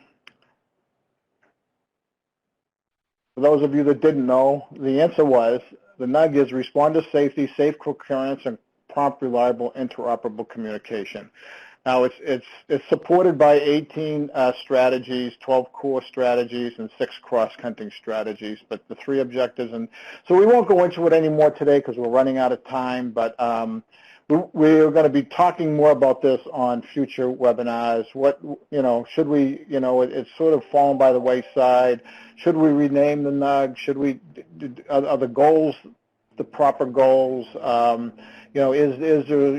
those of you that didn't know, the answer was, the NUG is responder safety, safe concurrence, and prompt, reliable, interoperable communication. Now, it's supported by 18 strategies, 12 core strategies, and 6 cross-cutting strategies, but the 3 objectives. And so we won't go into it anymore today because we're running out of time, but we're going to be talking more about this on future webinars. What, should we, it's sort of fallen by the wayside. Should we rename the NUG? Should we, are the goals the proper goals? Is there,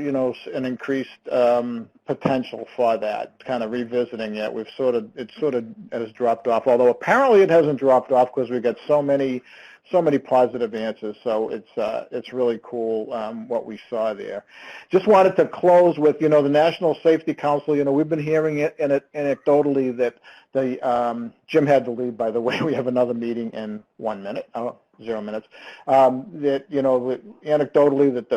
an increased potential for that? Kind of revisiting it. It sort of has dropped off, although apparently it hasn't dropped off because we get so many positive answers. So it's really cool what we saw there. Just wanted to close with, the National Safety Council. We've been hearing it anecdotally that Jim had to leave, by the way. We have another meeting in 1 minute. 0 minutes. That anecdotally that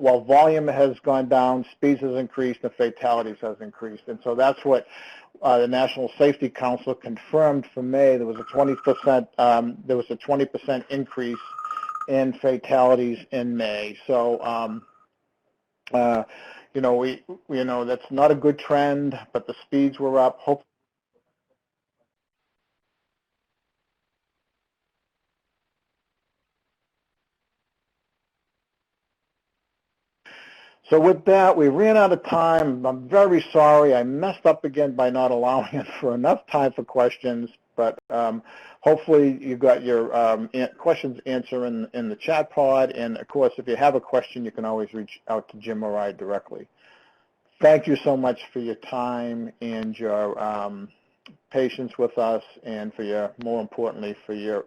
while volume has gone down, speeds has increased, and fatalities has increased, and so that's what the National Safety Council confirmed for May. There was a 20% increase in fatalities in May. So we that's not a good trend, but the speeds were up. So with that, we ran out of time. I'm very sorry. I messed up again by not allowing it for enough time for questions, but hopefully you got your questions answered in the chat pod. And, of course, if you have a question, you can always reach out to Jim or I directly. Thank you so much for your time and your patience with us, and more importantly, for your